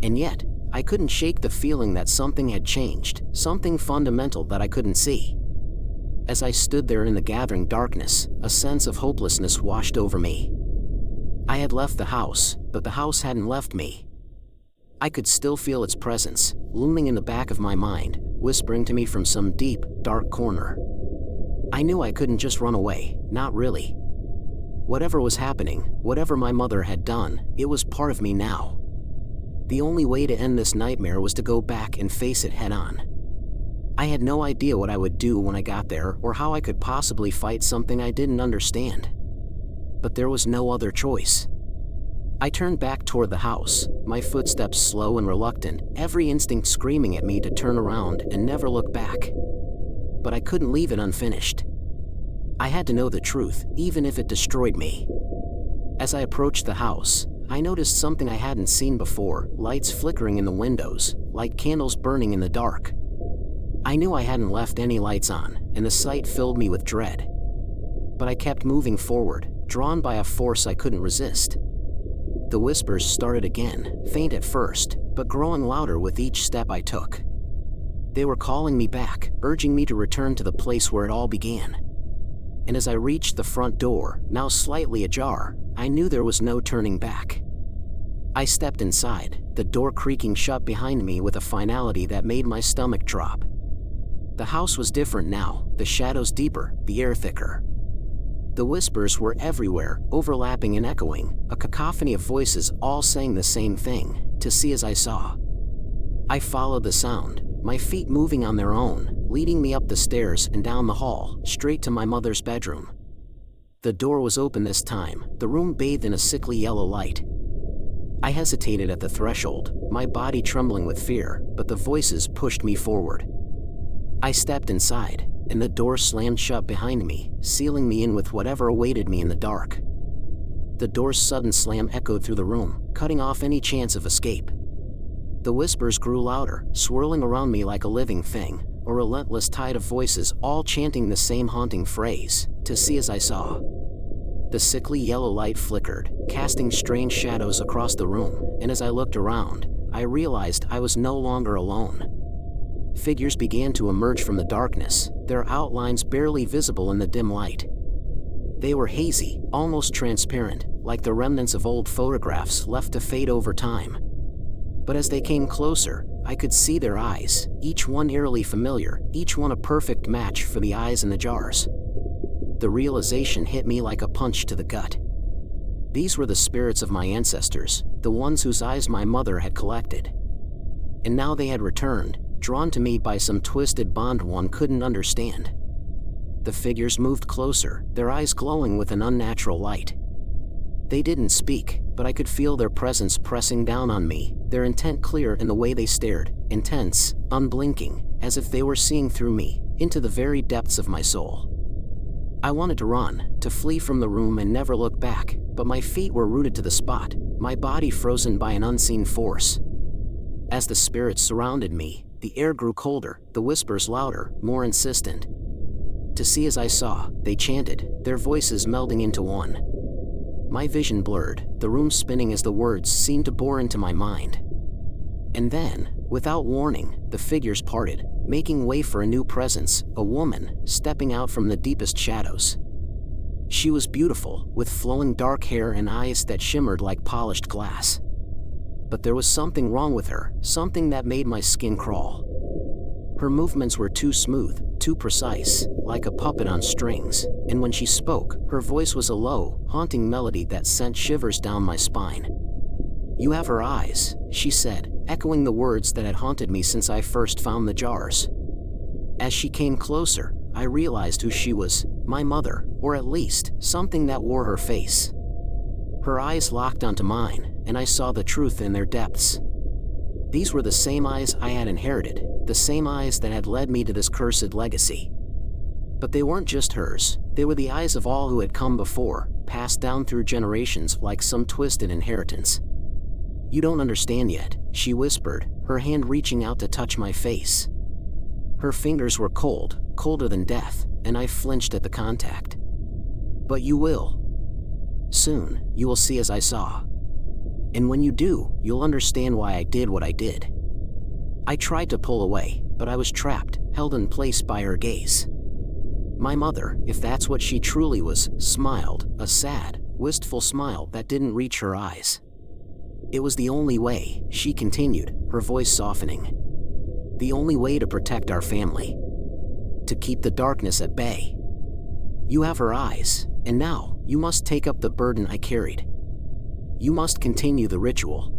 A: And yet, I couldn't shake the feeling that something had changed, something fundamental that I couldn't see. As I stood there in the gathering darkness, a sense of hopelessness washed over me. I had left the house, but the house hadn't left me. I could still feel its presence, looming in the back of my mind, whispering to me from some deep, dark corner. I knew I couldn't just run away, not really. Whatever was happening, whatever my mother had done, it was part of me now. The only way to end this nightmare was to go back and face it head on. I had no idea what I would do when I got there or how I could possibly fight something I didn't understand. But there was no other choice. I turned back toward the house, my footsteps slow and reluctant, every instinct screaming at me to turn around and never look back. But I couldn't leave it unfinished. I had to know the truth, even if it destroyed me. As I approached the house, I noticed something I hadn't seen before, lights flickering in the windows, like candles burning in the dark. I knew I hadn't left any lights on, and the sight filled me with dread. But I kept moving forward, drawn by a force I couldn't resist. The whispers started again, faint at first, but growing louder with each step I took. They were calling me back, urging me to return to the place where it all began. And as I reached the front door, now slightly ajar, I knew there was no turning back. I stepped inside, the door creaking shut behind me with a finality that made my stomach drop. The house was different now, the shadows deeper, the air thicker. The whispers were everywhere, overlapping and echoing, a cacophony of voices all saying the same thing, to see as I saw. I followed the sound, my feet moving on their own, leading me up the stairs and down the hall, straight to my mother's bedroom. The door was open this time, the room bathed in a sickly yellow light. I hesitated at the threshold, my body trembling with fear, but the voices pushed me forward. I stepped inside, and the door slammed shut behind me, sealing me in with whatever awaited me in the dark. The door's sudden slam echoed through the room, cutting off any chance of escape. The whispers grew louder, swirling around me like a living thing, a relentless tide of voices all chanting the same haunting phrase, to see as I saw. The sickly yellow light flickered, casting strange shadows across the room, and as I looked around, I realized I was no longer alone. Figures began to emerge from the darkness, their outlines barely visible in the dim light. They were hazy, almost transparent, like the remnants of old photographs left to fade over time. But as they came closer, I could see their eyes, each one eerily familiar, each one a perfect match for the eyes in the jars. The realization hit me like a punch to the gut. These were the spirits of my ancestors, the ones whose eyes my mother had collected. And now they had returned, drawn to me by some twisted bond one couldn't understand. The figures moved closer, their eyes glowing with an unnatural light. They didn't speak, but I could feel their presence pressing down on me, their intent clear in the way they stared, intense, unblinking, as if they were seeing through me, into the very depths of my soul. I wanted to run, to flee from the room and never look back, but my feet were rooted to the spot, my body frozen by an unseen force. As the spirits surrounded me, the air grew colder, the whispers louder, more insistent. To see as I saw, they chanted, their voices melding into one. My vision blurred, the room spinning as the words seemed to bore into my mind. And then, without warning, the figures parted, making way for a new presence, a woman, stepping out from the deepest shadows. She was beautiful, with flowing dark hair and eyes that shimmered like polished glass. But there was something wrong with her, something that made my skin crawl. Her movements were too smooth, too precise, like a puppet on strings, and when she spoke, her voice was a low, haunting melody that sent shivers down my spine. "You have her eyes," she said, echoing the words that had haunted me since I first found the jars. As she came closer, I realized who she was, my mother, or at least, something that wore her face. Her eyes locked onto mine, and I saw the truth in their depths. These were the same eyes I had inherited, the same eyes that had led me to this cursed legacy. But they weren't just hers, they were the eyes of all who had come before, passed down through generations like some twisted inheritance. "You don't understand yet," she whispered, her hand reaching out to touch my face. Her fingers were cold, colder than death, and I flinched at the contact. "But you will. Soon, you will see as I saw. And when you do, you'll understand why I did what I did." I tried to pull away, but I was trapped, held in place by her gaze. My mother, if that's what she truly was, smiled, a sad, wistful smile that didn't reach her eyes. "It was the only way," she continued, her voice softening. "The only way to protect our family. To keep the darkness at bay. You have her eyes, and now, you must take up the burden I carried. You must continue the ritual."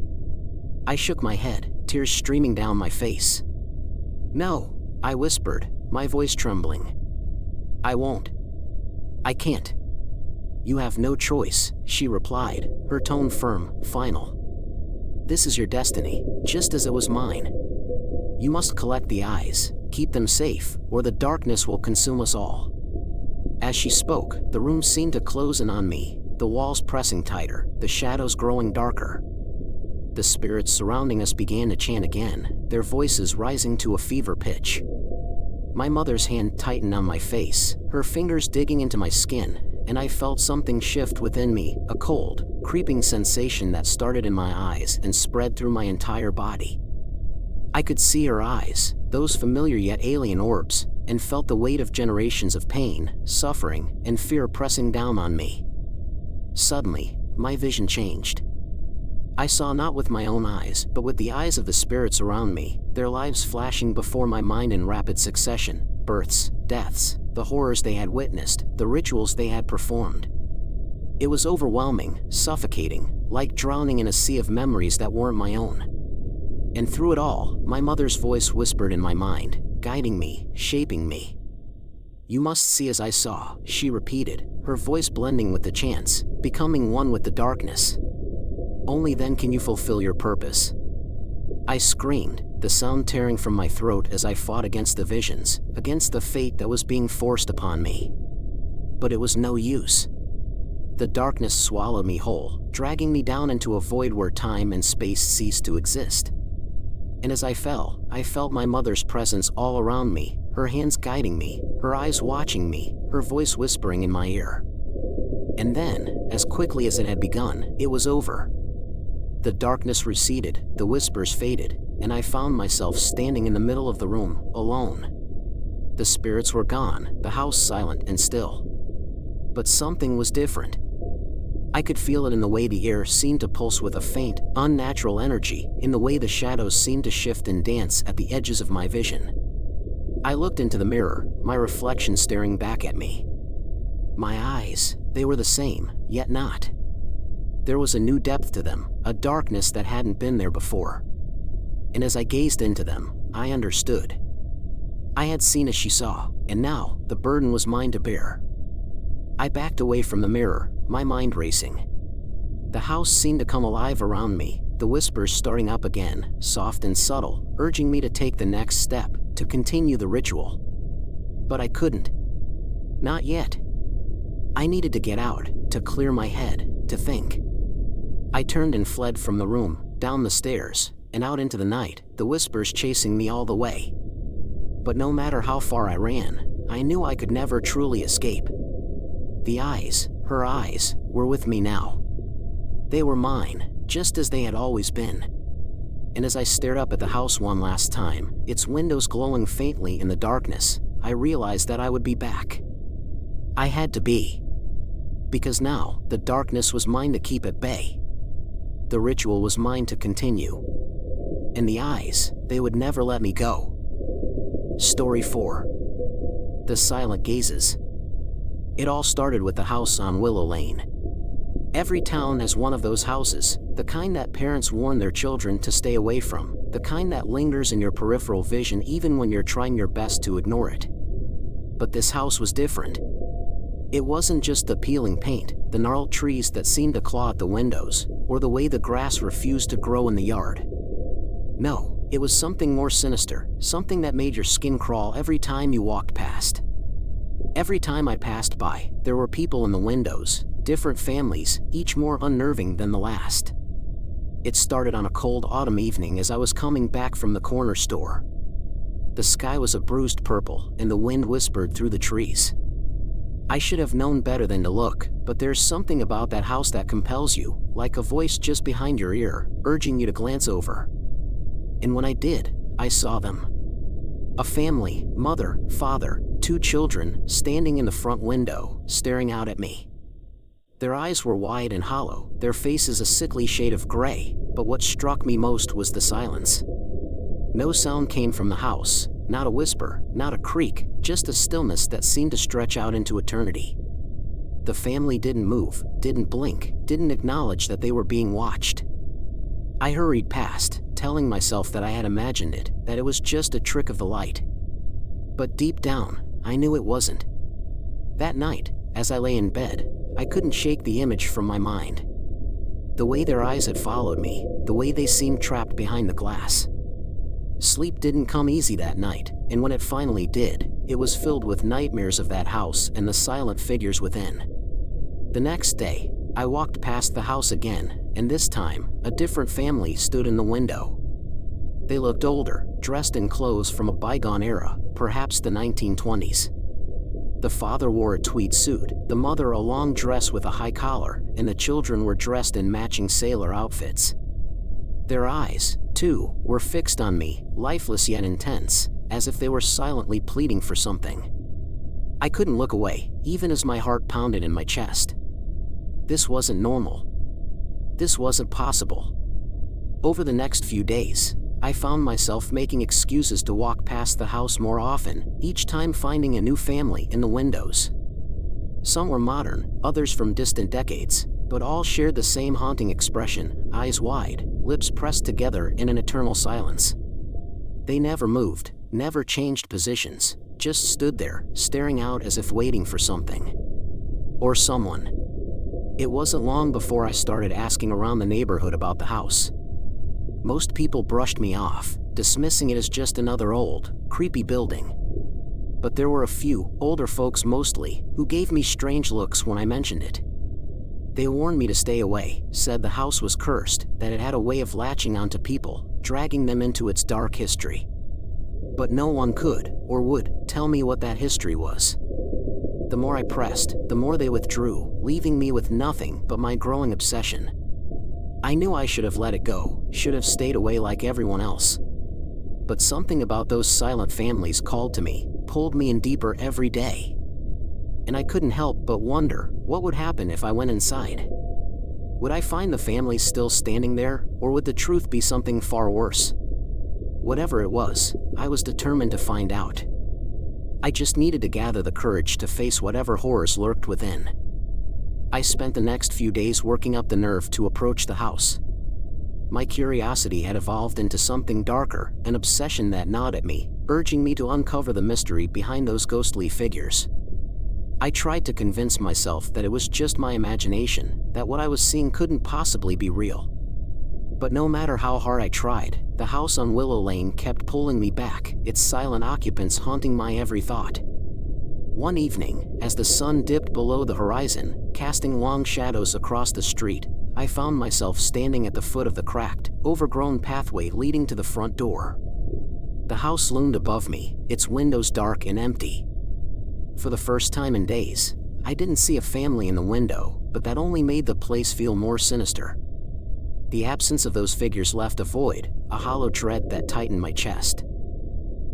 A: I shook my head, tears streaming down my face. "No," I whispered, my voice trembling. "I won't. I can't." "You have no choice," she replied, her tone firm, final. "This is your destiny, just as it was mine. You must collect the eyes, keep them safe, or the darkness will consume us all." As she spoke, the room seemed to close in on me, the walls pressing tighter, the shadows growing darker. The spirits surrounding us began to chant again, their voices rising to a fever pitch. My mother's hand tightened on my face, her fingers digging into my skin, and I felt something shift within me, a cold, creeping sensation that started in my eyes and spread through my entire body. I could see her eyes, those familiar yet alien orbs, and felt the weight of generations of pain, suffering, and fear pressing down on me. Suddenly, my vision changed. I saw not with my own eyes, but with the eyes of the spirits around me, their lives flashing before my mind in rapid succession, births, deaths, the horrors they had witnessed, the rituals they had performed. It was overwhelming, suffocating, like drowning in a sea of memories that weren't my own. And through it all, my mother's voice whispered in my mind, guiding me, shaping me. "You must see as I saw," she repeated, her voice blending with the chants, becoming one with the darkness. "Only then can you fulfill your purpose." I screamed, the sound tearing from my throat as I fought against the visions, against the fate that was being forced upon me. But it was no use. The darkness swallowed me whole, dragging me down into a void where time and space ceased to exist. And as I fell, I felt my mother's presence all around me, her hands guiding me, her eyes watching me, her voice whispering in my ear. And then, as quickly as it had begun, it was over. The darkness receded, the whispers faded, and I found myself standing in the middle of the room, alone. The spirits were gone, the house silent and still. But something was different. I could feel it in the way the air seemed to pulse with a faint, unnatural energy, in the way the shadows seemed to shift and dance at the edges of my vision. I looked into the mirror, my reflection staring back at me. My eyes, they were the same, yet not. There was a new depth to them, a darkness that hadn't been there before. And as I gazed into them, I understood. I had seen as she saw, and now, the burden was mine to bear. I backed away from the mirror, my mind racing. The house seemed to come alive around me, the whispers starting up again, soft and subtle, urging me to take the next step, to continue the ritual. But I couldn't. Not yet. I needed to get out, to clear my head, to think. I turned and fled from the room, down the stairs, and out into the night, the whispers chasing me all the way. But no matter how far I ran, I knew I could never truly escape. The eyes, her eyes, were with me now. They were mine, just as they had always been. And as I stared up at the house one last time, its windows glowing faintly in the darkness, I realized that I would be back. I had to be. Because now, the darkness was mine to keep at bay. The ritual was mine to continue. And the eyes, they would never let me go. Story 4. The Silent Gazes. It all started with the house on Willow Lane. Every town has one of those houses, the kind that parents warn their children to stay away from, the kind that lingers in your peripheral vision even when you're trying your best to ignore it. But this house was different. It wasn't just the peeling paint, the gnarled trees that seemed to claw at the windows, or the way the grass refused to grow in the yard. No, it was something more sinister, something that made your skin crawl every time you walked past. Every time I passed by, there were people in the windows, different families, each more unnerving than the last. It started on a cold autumn evening as I was coming back from the corner store. The sky was a bruised purple, and the wind whispered through the trees. I should have known better than to look, but there's something about that house that compels you, like a voice just behind your ear, urging you to glance over. And when I did, I saw them. A family, mother, father, 2 children, standing in the front window, staring out at me. Their eyes were wide and hollow, their faces a sickly shade of gray, but what struck me most was the silence. No sound came from the house, not a whisper, not a creak, just a stillness that seemed to stretch out into eternity. The family didn't move, didn't blink, didn't acknowledge that they were being watched. I hurried past, telling myself that I had imagined it, that it was just a trick of the light. But deep down, I knew it wasn't. That night, as I lay in bed, I couldn't shake the image from my mind. The way their eyes had followed me, the way they seemed trapped behind the glass. Sleep didn't come easy that night, and when it finally did, it was filled with nightmares of that house and the silent figures within. The next day, I walked past the house again, and this time, a different family stood in the window. They looked older, dressed in clothes from a bygone era, perhaps the 1920s. The father wore a tweed suit, the mother a long dress with a high collar, and the children were dressed in matching sailor outfits. Their eyes, too, were fixed on me, lifeless yet intense, as if they were silently pleading for something. I couldn't look away, even as my heart pounded in my chest. This wasn't normal. This wasn't possible. Over the next few days, I found myself making excuses to walk past the house more often, each time finding a new family in the windows. Some were modern, others from distant decades, but all shared the same haunting expression, eyes wide, lips pressed together in an eternal silence. They never moved, never changed positions, just stood there, staring out as if waiting for something. Or someone. It wasn't long before I started asking around the neighborhood about the house. Most people brushed me off, dismissing it as just another old, creepy building. But there were a few, older folks mostly, who gave me strange looks when I mentioned it. They warned me to stay away, said the house was cursed, that it had a way of latching onto people, dragging them into its dark history. But no one could, or would, tell me what that history was. The more I pressed, the more they withdrew, leaving me with nothing but my growing obsession. I knew I should have let it go, should have stayed away like everyone else. But something about those silent families called to me, pulled me in deeper every day. And I couldn't help but wonder, what would happen if I went inside? Would I find the families still standing there, or would the truth be something far worse? Whatever it was, I was determined to find out. I just needed to gather the courage to face whatever horrors lurked within. I spent the next few days working up the nerve to approach the house. My curiosity had evolved into something darker, an obsession that gnawed at me, urging me to uncover the mystery behind those ghostly figures. I tried to convince myself that it was just my imagination, that what I was seeing couldn't possibly be real. But no matter how hard I tried, the house on Willow Lane kept pulling me back, its silent occupants haunting my every thought. One evening, as the sun dipped below the horizon, casting long shadows across the street, I found myself standing at the foot of the cracked, overgrown pathway leading to the front door. The house loomed above me, its windows dark and empty. For the first time in days, I didn't see a family in the window, but that only made the place feel more sinister. The absence of those figures left a void, a hollow dread that tightened my chest.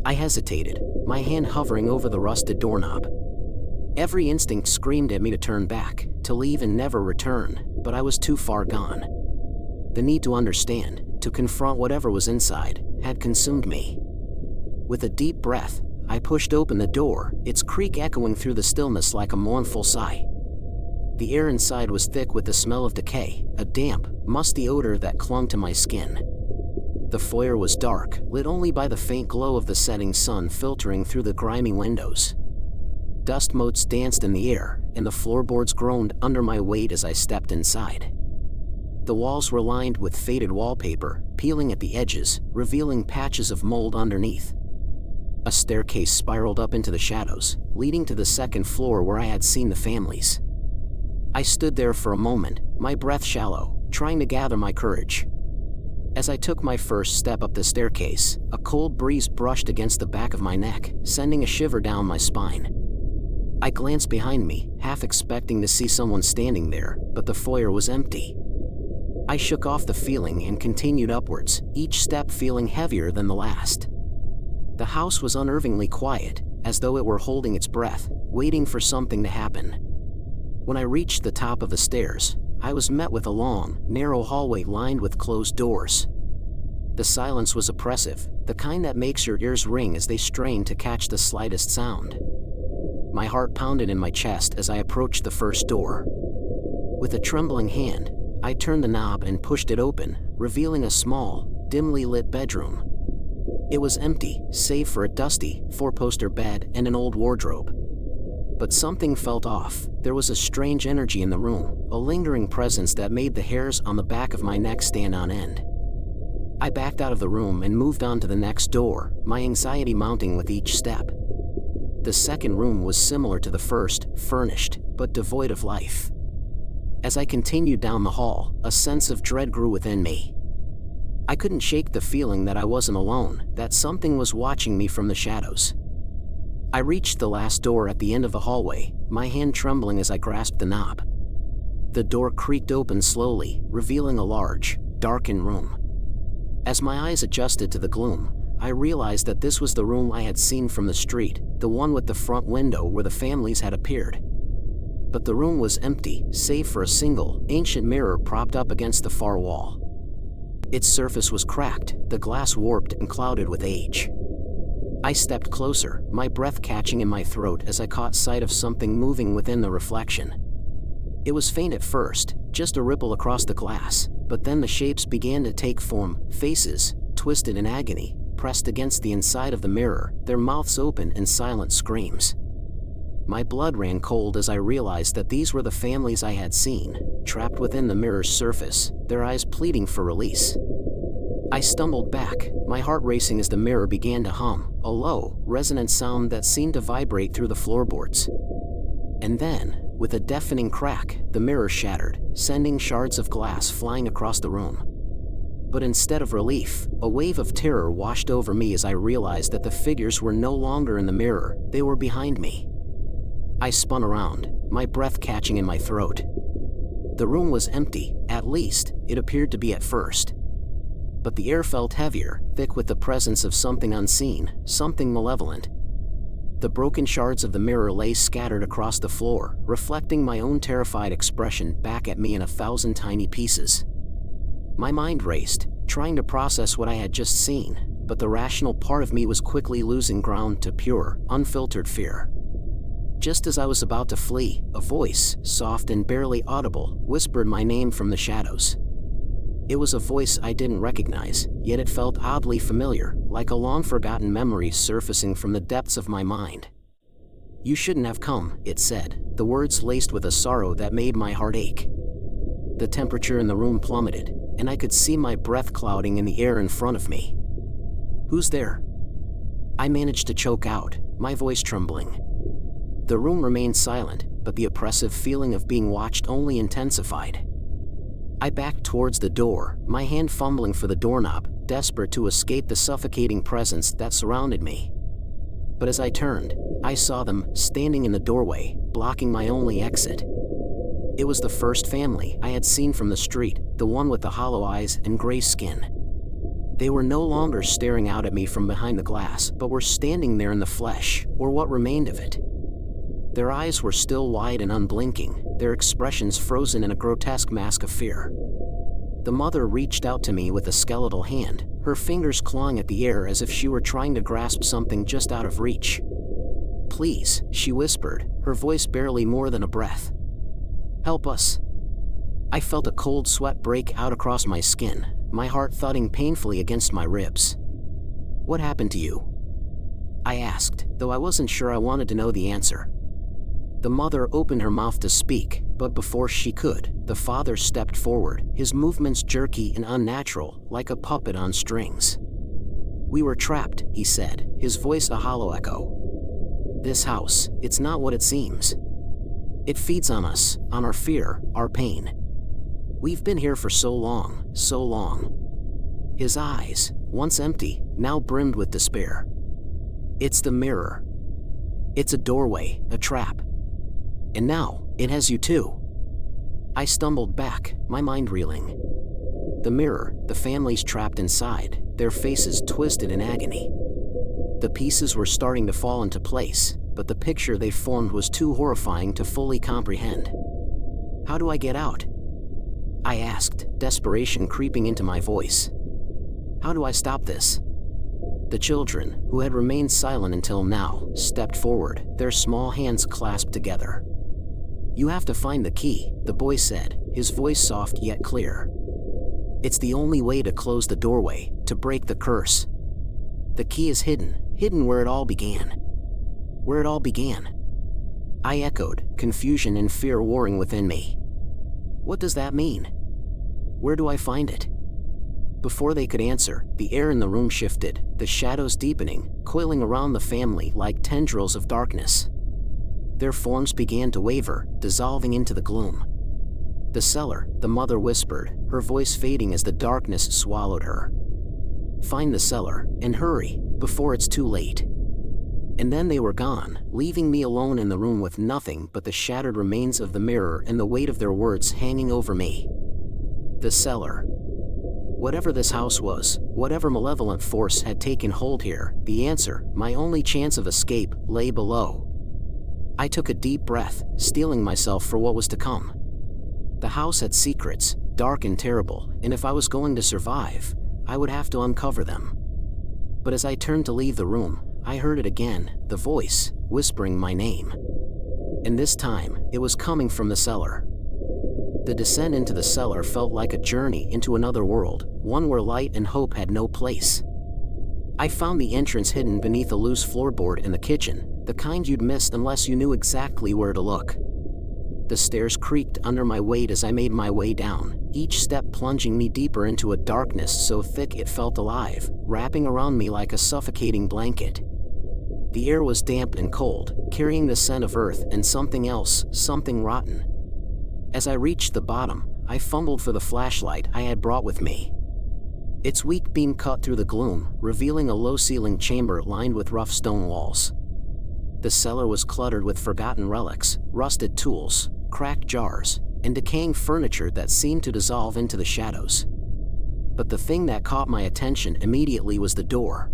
A: I hesitated, my hand hovering over the rusted doorknob. Every instinct screamed at me to turn back, to leave and never return, but I was too far gone. The need to understand, to confront whatever was inside, had consumed me. With a deep breath, I pushed open the door, its creak echoing through the stillness like a mournful sigh. The air inside was thick with the smell of decay, a damp, musty odor that clung to my skin. The foyer was dark, lit only by the faint glow of the setting sun filtering through the grimy windows. Dust motes danced in the air, and the floorboards groaned under my weight as I stepped inside. The walls were lined with faded wallpaper, peeling at the edges, revealing patches of mold underneath. A staircase spiraled up into the shadows, leading to the second floor where I had seen the families. I stood there for a moment, my breath shallow, trying to gather my courage. As I took my first step up the staircase, a cold breeze brushed against the back of my neck, sending a shiver down my spine. I glanced behind me, half expecting to see someone standing there, but the foyer was empty. I shook off the feeling and continued upwards, each step feeling heavier than the last. The house was unnervingly quiet, as though it were holding its breath, waiting for something to happen. When I reached the top of the stairs, I was met with a long, narrow hallway lined with closed doors. The silence was oppressive, the kind that makes your ears ring as they strain to catch the slightest sound. My heart pounded in my chest as I approached the first door. With a trembling hand, I turned the knob and pushed it open, revealing a small, dimly lit bedroom. It was empty, save for a dusty, four-poster bed and an old wardrobe. But something felt off. There was a strange energy in the room, a lingering presence that made the hairs on the back of my neck stand on end. I backed out of the room and moved on to the next door, my anxiety mounting with each step. The second room was similar to the first, furnished, but devoid of life. As I continued down the hall, a sense of dread grew within me. I couldn't shake the feeling that I wasn't alone, that something was watching me from the shadows. I reached the last door at the end of the hallway, my hand trembling as I grasped the knob. The door creaked open slowly, revealing a large, darkened room. As my eyes adjusted to the gloom, I realized that this was the room I had seen from the street, the one with the front window where the families had appeared. But the room was empty, save for a single, ancient mirror propped up against the far wall. Its surface was cracked, the glass warped and clouded with age. I stepped closer, my breath catching in my throat as I caught sight of something moving within the reflection. It was faint at first, just a ripple across the glass, but then the shapes began to take form, faces, twisted in agony, pressed against the inside of the mirror, their mouths open in silent screams. My blood ran cold as I realized that these were the families I had seen, trapped within the mirror's surface, their eyes pleading for release. I stumbled back, my heart racing as the mirror began to hum, a low, resonant sound that seemed to vibrate through the floorboards. And then, with a deafening crack, the mirror shattered, sending shards of glass flying across the room. But instead of relief, a wave of terror washed over me as I realized that the figures were no longer in the mirror, they were behind me. I spun around, my breath catching in my throat. The room was empty, at least, it appeared to be at first. But the air felt heavier, thick with the presence of something unseen, something malevolent. The broken shards of the mirror lay scattered across the floor, reflecting my own terrified expression back at me in 1,000 tiny pieces. My mind raced, trying to process what I had just seen, but the rational part of me was quickly losing ground to pure, unfiltered fear. Just as I was about to flee, a voice, soft and barely audible, whispered my name from the shadows. It was a voice I didn't recognize, yet it felt oddly familiar, like a long-forgotten memory surfacing from the depths of my mind. "You shouldn't have come," it said, the words laced with a sorrow that made my heart ache. The temperature in the room plummeted, and I could see my breath clouding in the air in front of me. "Who's there?" I managed to choke out, my voice trembling. The room remained silent, but the oppressive feeling of being watched only intensified. I backed towards the door, my hand fumbling for the doorknob, desperate to escape the suffocating presence that surrounded me. But as I turned, I saw them, standing in the doorway, blocking my only exit. It was the first family I had seen from the street, the one with the hollow eyes and gray skin. They were no longer staring out at me from behind the glass, but were standing there in the flesh, or what remained of it. Their eyes were still wide and unblinking, their expressions frozen in a grotesque mask of fear. The mother reached out to me with a skeletal hand, her fingers clawing at the air as if she were trying to grasp something just out of reach. "Please," she whispered, her voice barely more than a breath. "Help us." I felt a cold sweat break out across my skin, my heart thudding painfully against my ribs. "What happened to you?" I asked, though I wasn't sure I wanted to know the answer. The mother opened her mouth to speak, but before she could, the father stepped forward, his movements jerky and unnatural, like a puppet on strings. "We were trapped," he said, his voice a hollow echo. "This house, it's not what it seems. It feeds on us, on our fear, our pain. We've been here for so long, so long." His eyes, once empty, now brimmed with despair. "It's the mirror. It's a doorway, a trap. And now, it has you too." I stumbled back, my mind reeling. The mirror, the families trapped inside, their faces twisted in agony. The pieces were starting to fall into place, but the picture they formed was too horrifying to fully comprehend. "How do I get out?" I asked, desperation creeping into my voice. "How do I stop this?" The children, who had remained silent until now, stepped forward, their small hands clasped together. "You have to find the key," the boy said, his voice soft yet clear. "It's the only way to close the doorway, to break the curse. The key is hidden where it all began." "Where it all began?" I echoed, confusion and fear warring within me. "What does that mean? Where do I find it?" Before they could answer, the air in the room shifted, the shadows deepening, coiling around the family like tendrils of darkness. Their forms began to waver, dissolving into the gloom. "The cellar," the mother whispered, her voice fading as the darkness swallowed her. "Find the cellar, and hurry, before it's too late." And then they were gone, leaving me alone in the room with nothing but the shattered remains of the mirror and the weight of their words hanging over me. The cellar. Whatever this house was, whatever malevolent force had taken hold here, the answer, my only chance of escape, lay below. I took a deep breath, steeling myself for what was to come. The house had secrets, dark and terrible, and if I was going to survive, I would have to uncover them. But as I turned to leave the room, I heard it again, the voice, whispering my name. And this time, it was coming from the cellar. The descent into the cellar felt like a journey into another world, one where light and hope had no place. I found the entrance hidden beneath a loose floorboard in the kitchen, the kind you'd miss unless you knew exactly where to look. The stairs creaked under my weight as I made my way down, each step plunging me deeper into a darkness so thick it felt alive, wrapping around me like a suffocating blanket. The air was damp and cold, carrying the scent of earth and something else, something rotten. As I reached the bottom, I fumbled for the flashlight I had brought with me. Its weak beam cut through the gloom, revealing a low-ceilinged chamber lined with rough stone walls. The cellar was cluttered with forgotten relics, rusted tools, cracked jars, and decaying furniture that seemed to dissolve into the shadows. But the thing that caught my attention immediately was the door.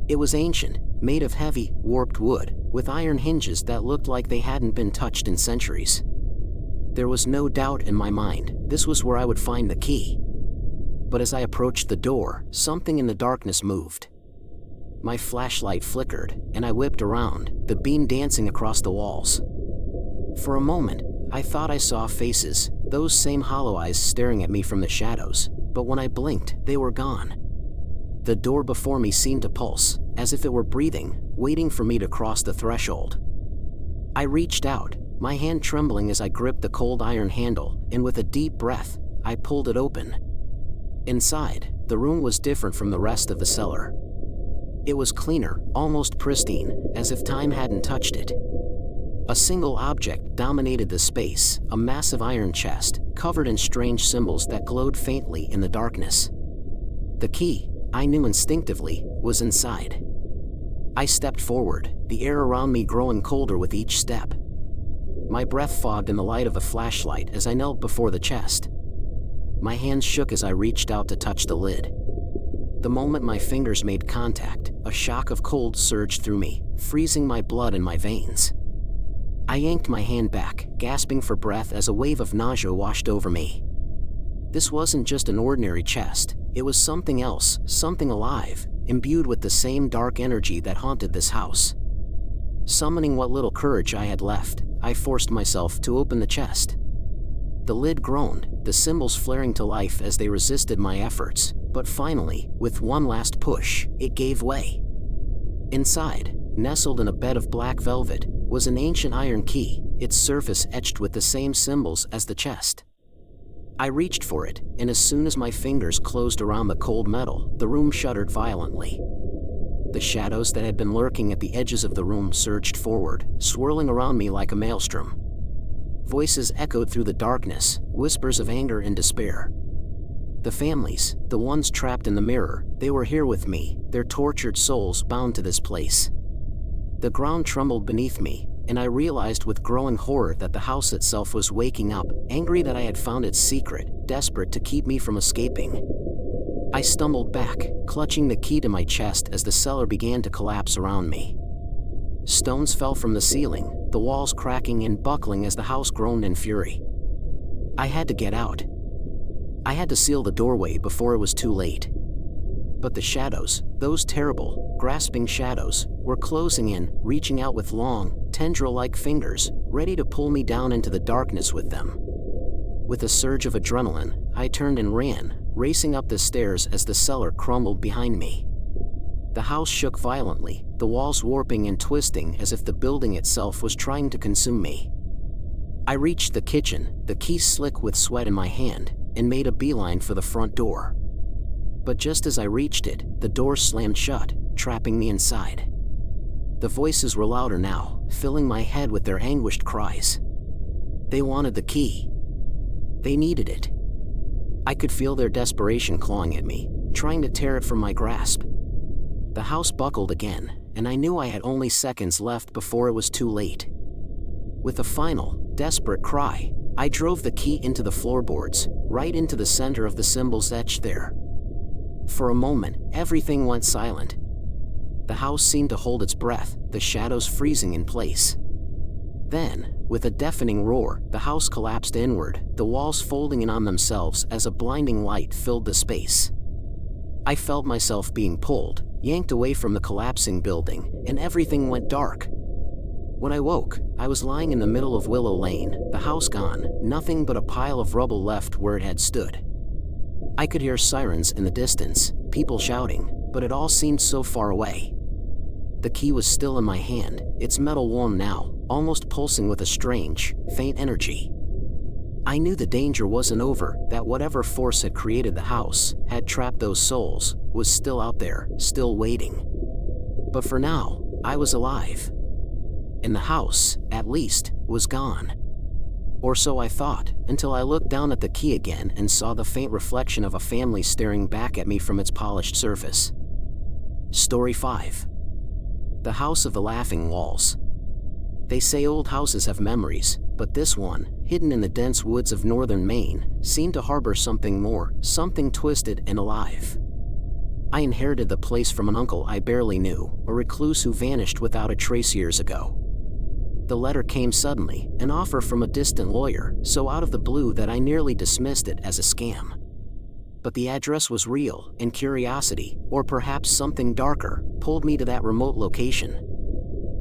A: It was ancient, made of heavy, warped wood, with iron hinges that looked like they hadn't been touched in centuries. There was no doubt in my mind, this was where I would find the key. But as I approached the door, something in the darkness moved. My flashlight flickered, and I whipped around, the beam dancing across the walls. For a moment, I thought I saw faces, those same hollow eyes staring at me from the shadows, but when I blinked, they were gone. The door before me seemed to pulse, as if it were breathing, waiting for me to cross the threshold. I reached out, my hand trembling as I gripped the cold iron handle, and with a deep breath, I pulled it open. Inside, the room was different from the rest of the cellar. It was cleaner, almost pristine, as if time hadn't touched it. A single object dominated the space, a massive iron chest, covered in strange symbols that glowed faintly in the darkness. The key, I knew instinctively, was inside. I stepped forward, the air around me growing colder with each step. My breath fogged in the light of a flashlight as I knelt before the chest. My hands shook as I reached out to touch the lid. The moment my fingers made contact, a shock of cold surged through me, freezing my blood in my veins. I yanked my hand back, gasping for breath as a wave of nausea washed over me. This wasn't just an ordinary chest, it was something else, something alive, imbued with the same dark energy that haunted this house. Summoning what little courage I had left, I forced myself to open the chest. The lid groaned, the symbols flaring to life as they resisted my efforts, but finally, with one last push, it gave way. Inside, nestled in a bed of black velvet, was an ancient iron key, its surface etched with the same symbols as the chest. I reached for it, and as soon as my fingers closed around the cold metal, the room shuddered violently. The shadows that had been lurking at the edges of the room surged forward, swirling around me like a maelstrom. Voices echoed through the darkness, whispers of anger and despair. The families, the ones trapped in the mirror, they were here with me, their tortured souls bound to this place. The ground trembled beneath me, and I realized with growing horror that the house itself was waking up, angry that I had found its secret, desperate to keep me from escaping. I stumbled back, clutching the key to my chest as the cellar began to collapse around me. Stones fell from the ceiling, the walls cracking and buckling as the house groaned in fury. I had to get out. I had to seal the doorway before it was too late. But the shadows, those terrible, grasping shadows, were closing in, reaching out with long, tendril-like fingers, ready to pull me down into the darkness with them. With a surge of adrenaline, I turned and ran, racing up the stairs as the cellar crumbled behind me. The house shook violently, the walls warping and twisting as if the building itself was trying to consume me. I reached the kitchen, the key slick with sweat in my hand, and made a beeline for the front door. But just as I reached it, the door slammed shut, trapping me inside. The voices were louder now, filling my head with their anguished cries. They wanted the key. They needed it. I could feel their desperation clawing at me, trying to tear it from my grasp. The house buckled again, and I knew I had only seconds left before it was too late. With a final, desperate cry, I drove the key into the floorboards, right into the center of the symbols etched there. For a moment, everything went silent. The house seemed to hold its breath, the shadows freezing in place. Then, with a deafening roar, the house collapsed inward, the walls folding in on themselves as a blinding light filled the space. I felt myself being pulled, yanked away from the collapsing building, and everything went dark. When I woke, I was lying in the middle of Willow Lane, the house gone, nothing but a pile of rubble left where it had stood. I could hear sirens in the distance, people shouting, but it all seemed so far away. The key was still in my hand, its metal warm now, almost pulsing with a strange, faint energy. I knew the danger wasn't over, that whatever force had created the house, had trapped those souls, was still out there, still waiting. But for now, I was alive. And the house, at least, was gone. Or so I thought, until I looked down at the key again and saw the faint reflection of a family staring back at me from its polished surface. Story 5. The House of the Laughing Walls. They say old houses have memories, but this one, hidden in the dense woods of northern Maine, seemed to harbor something more, something twisted and alive. I inherited the place from an uncle I barely knew, a recluse who vanished without a trace years ago. The letter came suddenly, an offer from a distant lawyer, so out of the blue that I nearly dismissed it as a scam. But the address was real, and curiosity, or perhaps something darker, pulled me to that remote location.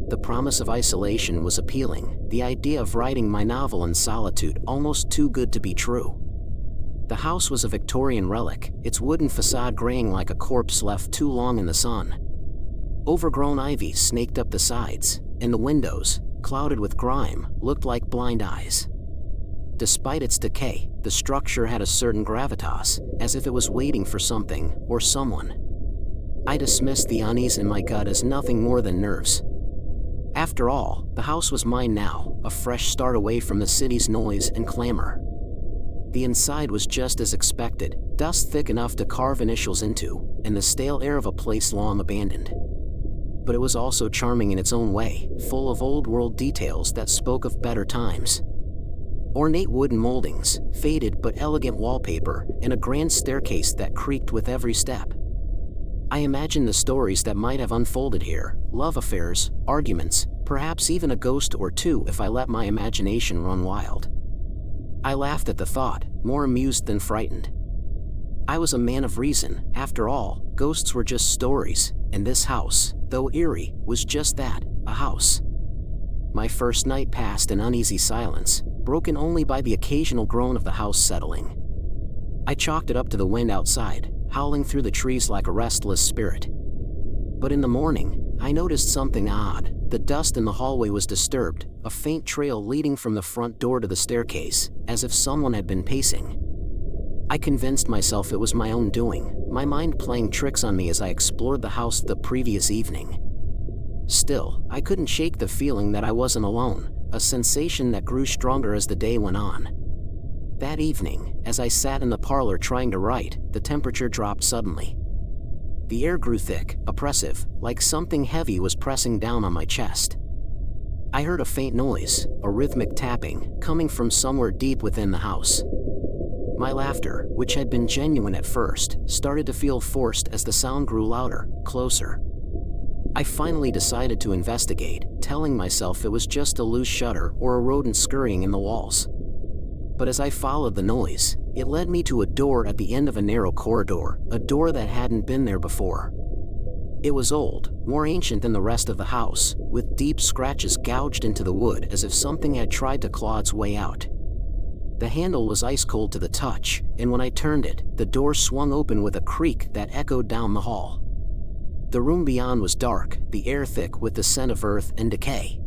A: The promise of isolation was appealing, the idea of writing my novel in solitude almost too good to be true. The house was a Victorian relic, its wooden facade graying like a corpse left too long in the sun. Overgrown ivy snaked up the sides, and the windows, clouded with grime, looked like blind eyes. Despite its decay, the structure had a certain gravitas, as if it was waiting for something or someone. I dismissed the unease in my gut as nothing more than nerves. After all, the house was mine now, a fresh start away from the city's noise and clamor. The inside was just as expected, dust thick enough to carve initials into, and the stale air of a place long abandoned. But it was also charming in its own way, full of old-world details that spoke of better times. Ornate wooden moldings, faded but elegant wallpaper, and a grand staircase that creaked with every step. I imagined the stories that might have unfolded here, love affairs, arguments, perhaps even a ghost or two if I let my imagination run wild. I laughed at the thought, more amused than frightened. I was a man of reason. After all, ghosts were just stories, and this house, though eerie, was just that, a house. My first night passed in uneasy silence, broken only by the occasional groan of the house settling. I chalked it up to the wind outside, howling through the trees like a restless spirit. But in the morning, I noticed something odd. The dust in the hallway was disturbed, a faint trail leading from the front door to the staircase, as if someone had been pacing. I convinced myself it was my own doing, my mind playing tricks on me as I explored the house the previous evening. Still, I couldn't shake the feeling that I wasn't alone, a sensation that grew stronger as the day went on. That evening, as I sat in the parlor trying to write, the temperature dropped suddenly. The air grew thick, oppressive, like something heavy was pressing down on my chest. I heard a faint noise, a rhythmic tapping, coming from somewhere deep within the house. My laughter, which had been genuine at first, started to feel forced as the sound grew louder, closer. I finally decided to investigate, telling myself it was just a loose shutter or a rodent scurrying in the walls. But as I followed the noise, it led me to a door at the end of a narrow corridor, a door that hadn't been there before. It was old, more ancient than the rest of the house, with deep scratches gouged into the wood as if something had tried to claw its way out. The handle was ice cold to the touch, and when I turned it, the door swung open with a creak that echoed down the hall. The room beyond was dark, the air thick with the scent of earth and decay.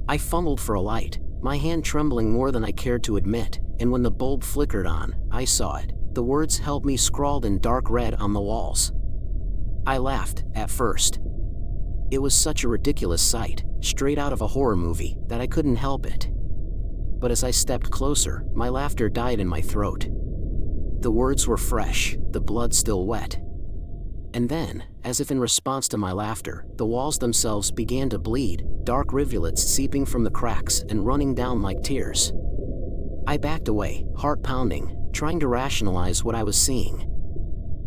A: I fumbled for a light, my hand trembling more than I cared to admit, and when the bulb flickered on, I saw it. The words "Help Me" scrawled in dark red on the walls. I laughed, at first. It was such a ridiculous sight, straight out of a horror movie, that I couldn't help it. But as I stepped closer, my laughter died in my throat. The words were fresh, the blood still wet. And then, as if in response to my laughter, the walls themselves began to bleed, dark rivulets seeping from the cracks and running down like tears. I backed away, heart pounding, trying to rationalize what I was seeing.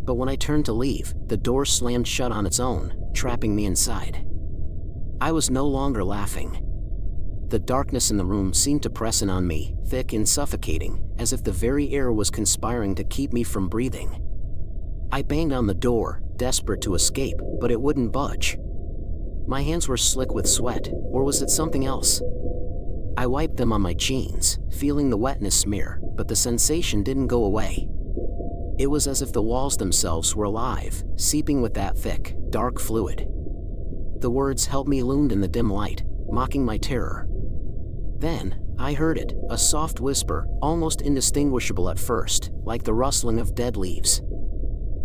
A: But when I turned to leave, the door slammed shut on its own, trapping me inside. I was no longer laughing. The darkness in the room seemed to press in on me, thick and suffocating, as if the very air was conspiring to keep me from breathing. I banged on the door, desperate to escape, but it wouldn't budge. My hands were slick with sweat, or was it something else? I wiped them on my jeans, feeling the wetness smear, but the sensation didn't go away. It was as if the walls themselves were alive, seeping with that thick, dark fluid. The words "Help Me" loomed in the dim light, mocking my terror. Then, I heard it, a soft whisper, almost indistinguishable at first, like the rustling of dead leaves.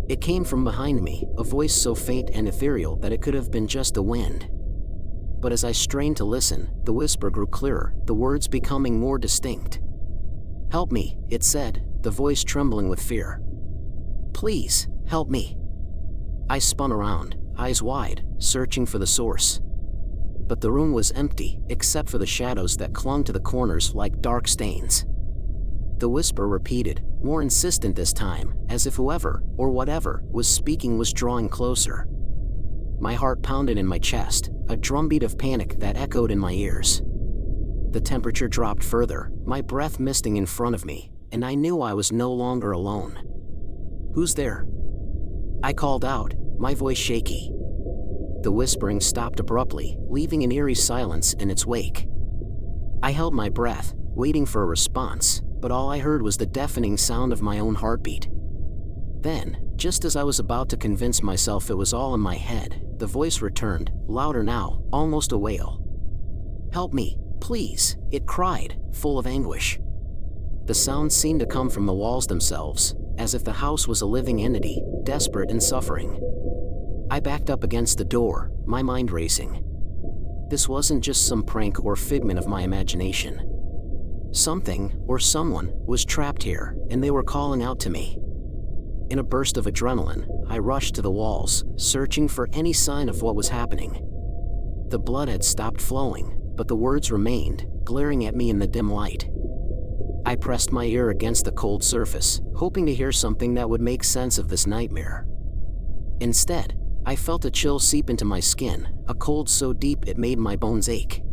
A: It came from behind me, a voice so faint and ethereal that it could have been just the wind. But as I strained to listen, the whisper grew clearer, the words becoming more distinct. "Help me," it said, the voice trembling with fear. "Please, help me." I spun around, eyes wide, searching for the source. But the room was empty, except for the shadows that clung to the corners like dark stains. The whisper repeated, more insistent this time, as if whoever, or whatever, was speaking was drawing closer. My heart pounded in my chest, a drumbeat of panic that echoed in my ears. The temperature dropped further, my breath misting in front of me, and I knew I was no longer alone. "Who's there?" I called out, my voice shaky. The whispering stopped abruptly, leaving an eerie silence in its wake. I held my breath, waiting for a response, but all I heard was the deafening sound of my own heartbeat. Then, just as I was about to convince myself it was all in my head, the voice returned, louder now, almost a wail. "Help me, please," it cried, full of anguish. The sound seemed to come from the walls themselves, as if the house was a living entity, desperate and suffering. I backed up against the door, my mind racing. This wasn't just some prank or figment of my imagination. Something, or someone, was trapped here, and they were calling out to me. In a burst of adrenaline, I rushed to the walls, searching for any sign of what was happening. The blood had stopped flowing, but the words remained, glaring at me in the dim light. I pressed my ear against the cold surface, hoping to hear something that would make sense of this nightmare. Instead, I felt a chill seep into my skin, a cold so deep it made my bones ache.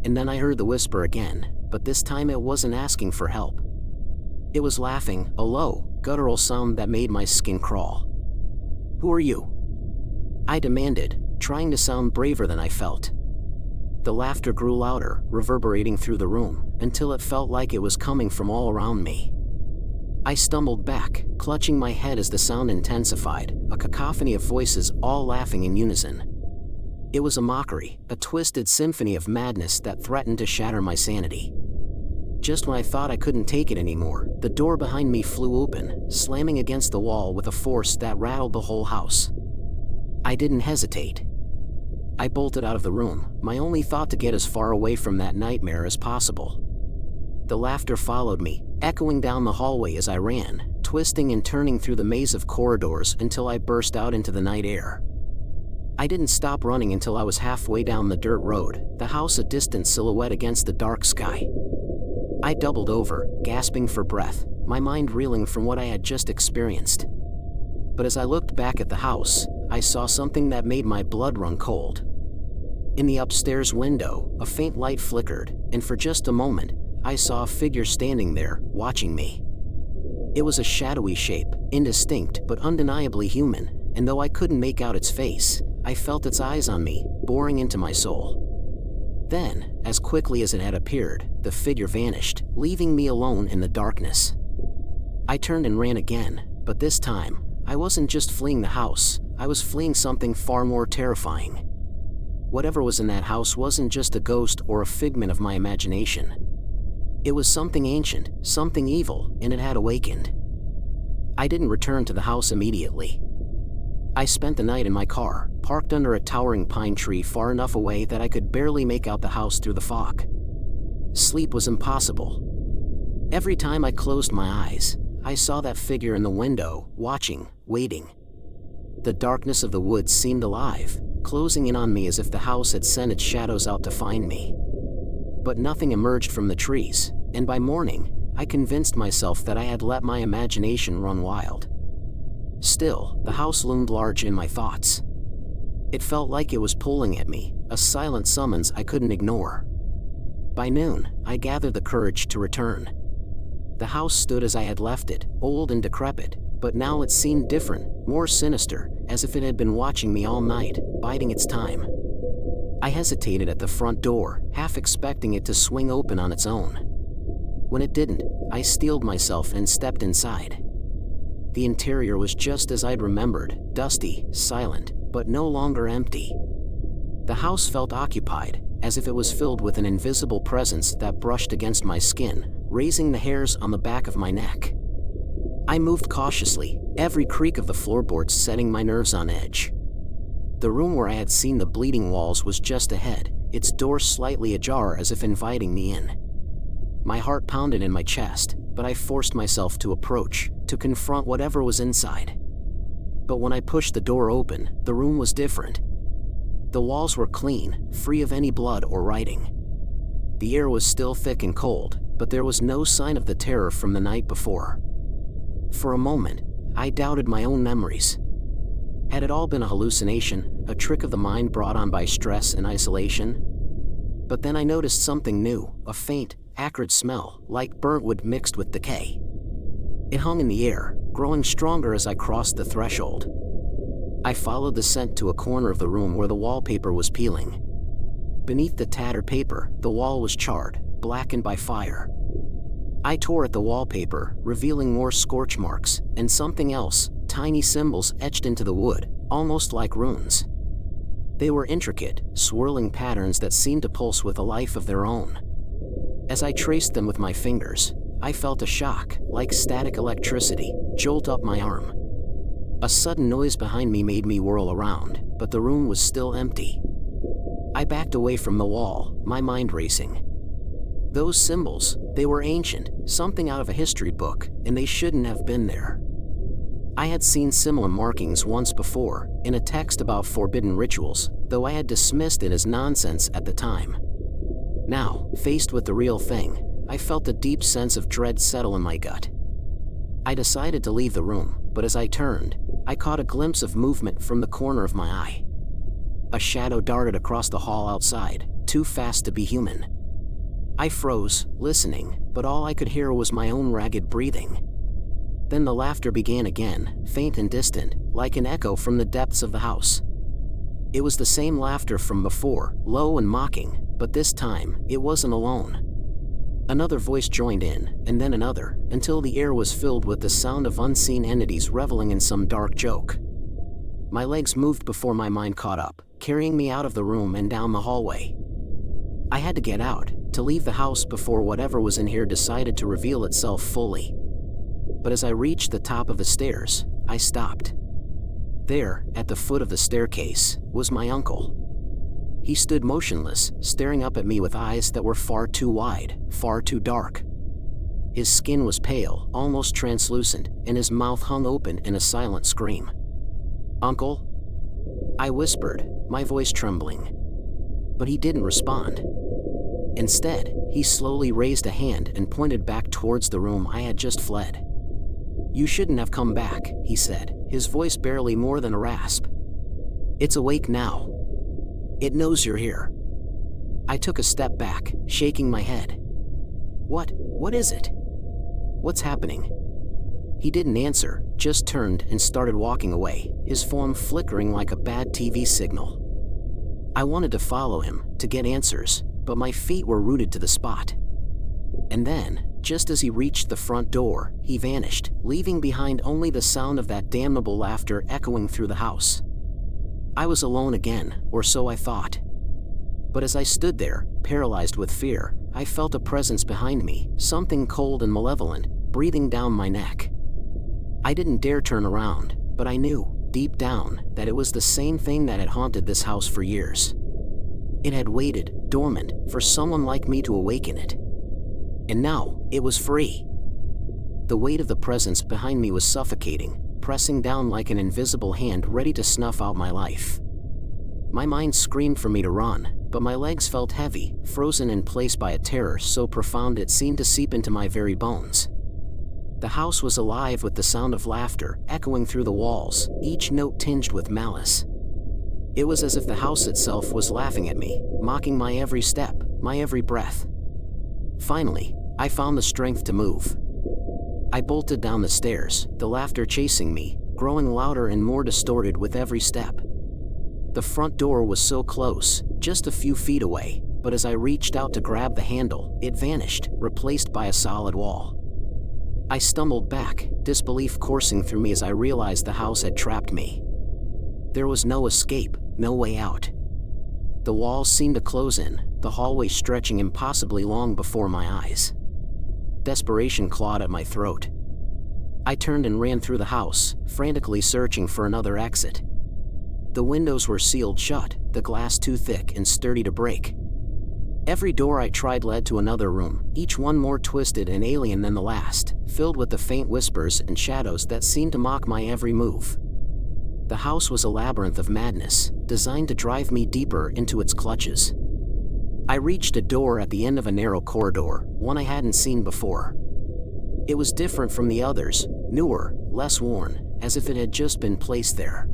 A: And then I heard the whisper again, but this time it wasn't asking for help. It was laughing, a low, guttural sound that made my skin crawl. "Who are you?" I demanded, trying to sound braver than I felt. The laughter grew louder, reverberating through the room, until it felt like it was coming from all around me. I stumbled back, clutching my head as the sound intensified, a cacophony of voices all laughing in unison. It was a mockery, a twisted symphony of madness that threatened to shatter my sanity. Just when I thought I couldn't take it anymore, the door behind me flew open, slamming against the wall with a force that rattled the whole house. I didn't hesitate. I bolted out of the room, my only thought to get as far away from that nightmare as possible. The laughter followed me, echoing down the hallway as I ran, twisting and turning through the maze of corridors until I burst out into the night air. I didn't stop running until I was halfway down the dirt road, the house a distant silhouette against the dark sky. I doubled over, gasping for breath, my mind reeling from what I had just experienced. But as I looked back at the house, I saw something that made my blood run cold. In the upstairs window, a faint light flickered, and for just a moment, I saw a figure standing there, watching me. It was a shadowy shape, indistinct but undeniably human, and though I couldn't make out its face, I felt its eyes on me, boring into my soul. Then, as quickly as it had appeared, the figure vanished, leaving me alone in the darkness. I turned and ran again, but this time, I wasn't just fleeing the house, I was fleeing something far more terrifying. Whatever was in that house wasn't just a ghost or a figment of my imagination. It was something ancient, something evil, and it had awakened. I didn't return to the house immediately. I spent the night in my car, parked under a towering pine tree far enough away that I could barely make out the house through the fog. Sleep was impossible. Every time I closed my eyes, I saw that figure in the window, watching, waiting. The darkness of the woods seemed alive, closing in on me as if the house had sent its shadows out to find me. But nothing emerged from the trees, and by morning, I convinced myself that I had let my imagination run wild. Still, the house loomed large in my thoughts. It felt like it was pulling at me, a silent summons I couldn't ignore. By noon, I gathered the courage to return. The house stood as I had left it, old and decrepit, but now it seemed different, more sinister, as if it had been watching me all night, biding its time. I hesitated at the front door, half expecting it to swing open on its own. When it didn't, I steeled myself and stepped inside. The interior was just as I'd remembered, dusty, silent, but no longer empty. The house felt occupied, as if it was filled with an invisible presence that brushed against my skin, raising the hairs on the back of my neck. I moved cautiously, every creak of the floorboards setting my nerves on edge. The room where I had seen the bleeding walls was just ahead, its door slightly ajar as if inviting me in. My heart pounded in my chest, but I forced myself to approach, to confront whatever was inside. But when I pushed the door open, the room was different. The walls were clean, free of any blood or writing. The air was still thick and cold, but there was no sign of the terror from the night before. For a moment, I doubted my own memories. Had it all been a hallucination, a trick of the mind brought on by stress and isolation? But then I noticed something new, a faint, acrid smell, like burnt wood mixed with decay. It hung in the air, growing stronger as I crossed the threshold. I followed the scent to a corner of the room where the wallpaper was peeling. Beneath the tattered paper, the wall was charred, blackened by fire. I tore at the wallpaper, revealing more scorch marks, and something else, tiny symbols etched into the wood, almost like runes. They were intricate, swirling patterns that seemed to pulse with a life of their own. As I traced them with my fingers, I felt a shock, like static electricity, jolt up my arm. A sudden noise behind me made me whirl around, but the room was still empty. I backed away from the wall, my mind racing. Those symbols, they were ancient, something out of a history book, and they shouldn't have been there. I had seen similar markings once before, in a text about forbidden rituals, though I had dismissed it as nonsense at the time. Now, faced with the real thing, I felt a deep sense of dread settle in my gut. I decided to leave the room, but as I turned, I caught a glimpse of movement from the corner of my eye. A shadow darted across the hall outside, too fast to be human. I froze, listening, but all I could hear was my own ragged breathing. Then the laughter began again, faint and distant, like an echo from the depths of the house. It was the same laughter from before, low and mocking, but this time, it wasn't alone. Another voice joined in, and then another, until the air was filled with the sound of unseen entities reveling in some dark joke. My legs moved before my mind caught up, carrying me out of the room and down the hallway. I had to get out, to leave the house before whatever was in here decided to reveal itself fully. But as I reached the top of the stairs, I stopped. There, at the foot of the staircase, was my uncle. He stood motionless, staring up at me with eyes that were far too wide, far too dark. His skin was pale, almost translucent, and his mouth hung open in a silent scream. "Uncle?" I whispered, my voice trembling. But he didn't respond. Instead, he slowly raised a hand and pointed back towards the room I had just fled. "You shouldn't have come back," he said, his voice barely more than a rasp. "It's awake now. It knows you're here." I took a step back, shaking my head. What is it? What's happening?" He didn't answer, just turned and started walking away, his form flickering like a bad TV signal. I wanted to follow him, to get answers, but my feet were rooted to the spot. And then, just as he reached the front door, he vanished, leaving behind only the sound of that damnable laughter echoing through the house. I was alone again, or so I thought. But as I stood there, paralyzed with fear, I felt a presence behind me, something cold and malevolent, breathing down my neck. I didn't dare turn around, but I knew, deep down, that it was the same thing that had haunted this house for years. It had waited, dormant, for someone like me to awaken it. And now, it was free. The weight of the presence behind me was suffocating, pressing down like an invisible hand ready to snuff out my life. My mind screamed for me to run, but my legs felt heavy, frozen in place by a terror so profound it seemed to seep into my very bones. The house was alive with the sound of laughter, echoing through the walls, each note tinged with malice. It was as if the house itself was laughing at me, mocking my every step, my every breath. Finally, I found the strength to move. I bolted down the stairs, the laughter chasing me, growing louder and more distorted with every step. The front door was so close, just a few feet away, but as I reached out to grab the handle, it vanished, replaced by a solid wall. I stumbled back, disbelief coursing through me as I realized the house had trapped me. There was no escape, no way out. The walls seemed to close in, the hallway stretching impossibly long before my eyes. Desperation clawed at my throat. I turned and ran through the house, frantically searching for another exit. The windows were sealed shut, the glass too thick and sturdy to break. Every door I tried led to another room, each one more twisted and alien than the last, filled with the faint whispers and shadows that seemed to mock my every move. The house was a labyrinth of madness, designed to drive me deeper into its clutches. I reached a door at the end of a narrow corridor, one I hadn't seen before. It was different from the others, newer, less worn, as if it had just been placed there.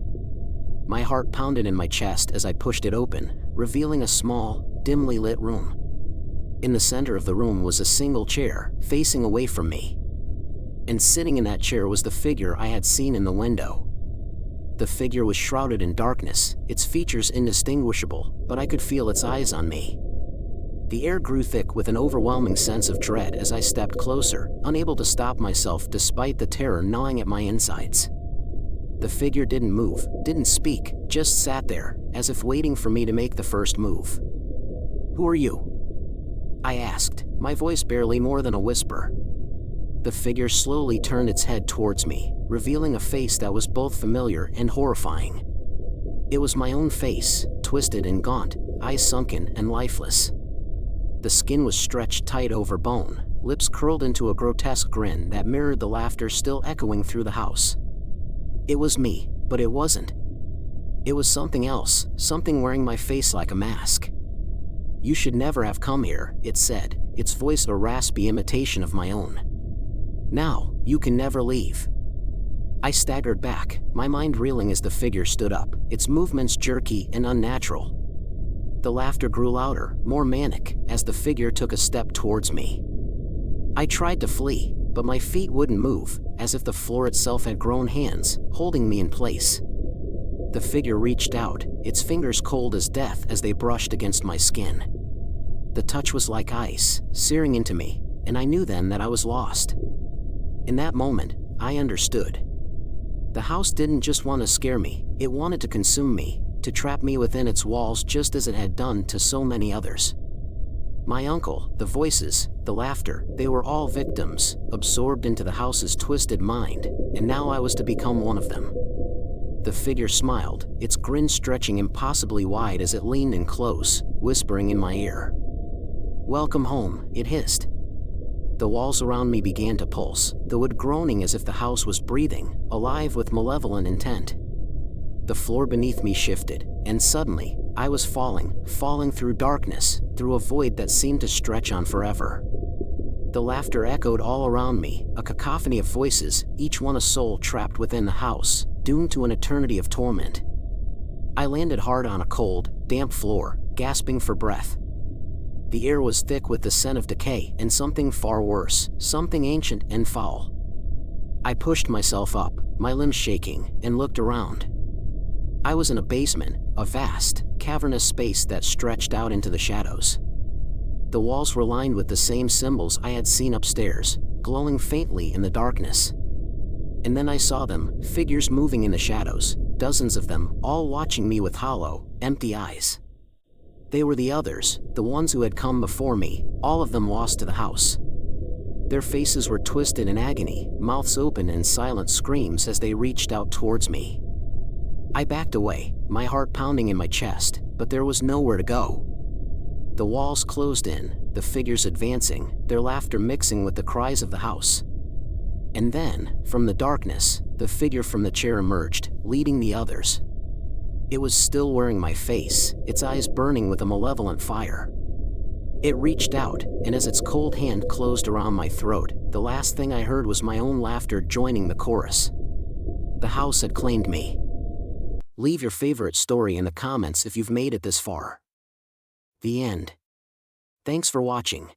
A: My heart pounded in my chest as I pushed it open, revealing a small, dimly lit room. In the center of the room was a single chair, facing away from me. And sitting in that chair was the figure I had seen in the window. The figure was shrouded in darkness, its features indistinguishable, but I could feel its eyes on me. The air grew thick with an overwhelming sense of dread as I stepped closer, unable to stop myself despite the terror gnawing at my insides. The figure didn't move, didn't speak, just sat there, as if waiting for me to make the first move. "Who are you?" I asked, my voice barely more than a whisper. The figure slowly turned its head towards me, revealing a face that was both familiar and horrifying. It was my own face, twisted and gaunt, eyes sunken and lifeless. The skin was stretched tight over bone, lips curled into a grotesque grin that mirrored the laughter still echoing through the house. It was me, but it wasn't. It was something else, something wearing my face like a mask. "You should never have come here," it said, its voice a raspy imitation of my own. "Now, you can never leave." I staggered back, my mind reeling as the figure stood up, its movements jerky and unnatural. The laughter grew louder, more manic, as the figure took a step towards me. I tried to flee, but my feet wouldn't move, as if the floor itself had grown hands, holding me in place. The figure reached out, its fingers cold as death as they brushed against my skin. The touch was like ice, searing into me, and I knew then that I was lost. In that moment, I understood. The house didn't just want to scare me, it wanted to consume me, to trap me within its walls just as it had done to so many others. My uncle, the voices, the laughter, they were all victims, absorbed into the house's twisted mind, and now I was to become one of them. The figure smiled, its grin stretching impossibly wide as it leaned in close, whispering in my ear. "Welcome home," it hissed. The walls around me began to pulse, the wood groaning as if the house was breathing, alive with malevolent intent. The floor beneath me shifted, and suddenly, I was falling through darkness, through a void that seemed to stretch on forever. The laughter echoed all around me, a cacophony of voices, each one a soul trapped within the house, doomed to an eternity of torment. I landed hard on a cold, damp floor, gasping for breath. The air was thick with the scent of decay and something far worse, something ancient and foul. I pushed myself up, my limbs shaking, and looked around. I was in a basement, a vast, cavernous space that stretched out into the shadows. The walls were lined with the same symbols I had seen upstairs, glowing faintly in the darkness. And then I saw them, figures moving in the shadows, dozens of them, all watching me with hollow, empty eyes. They were the others, the ones who had come before me, all of them lost to the house. Their faces were twisted in agony, mouths open in silent screams as they reached out towards me. I backed away, my heart pounding in my chest, but there was nowhere to go. The walls closed in, the figures advancing, their laughter mixing with the cries of the house. And then, from the darkness, the figure from the chair emerged, leading the others. It was still wearing my face, its eyes burning with a malevolent fire. It reached out, and as its cold hand closed around my throat, the last thing I heard was my own laughter joining the chorus. The house had claimed me. Leave your favorite story in the comments if you've made it this far. The end. Thanks for watching.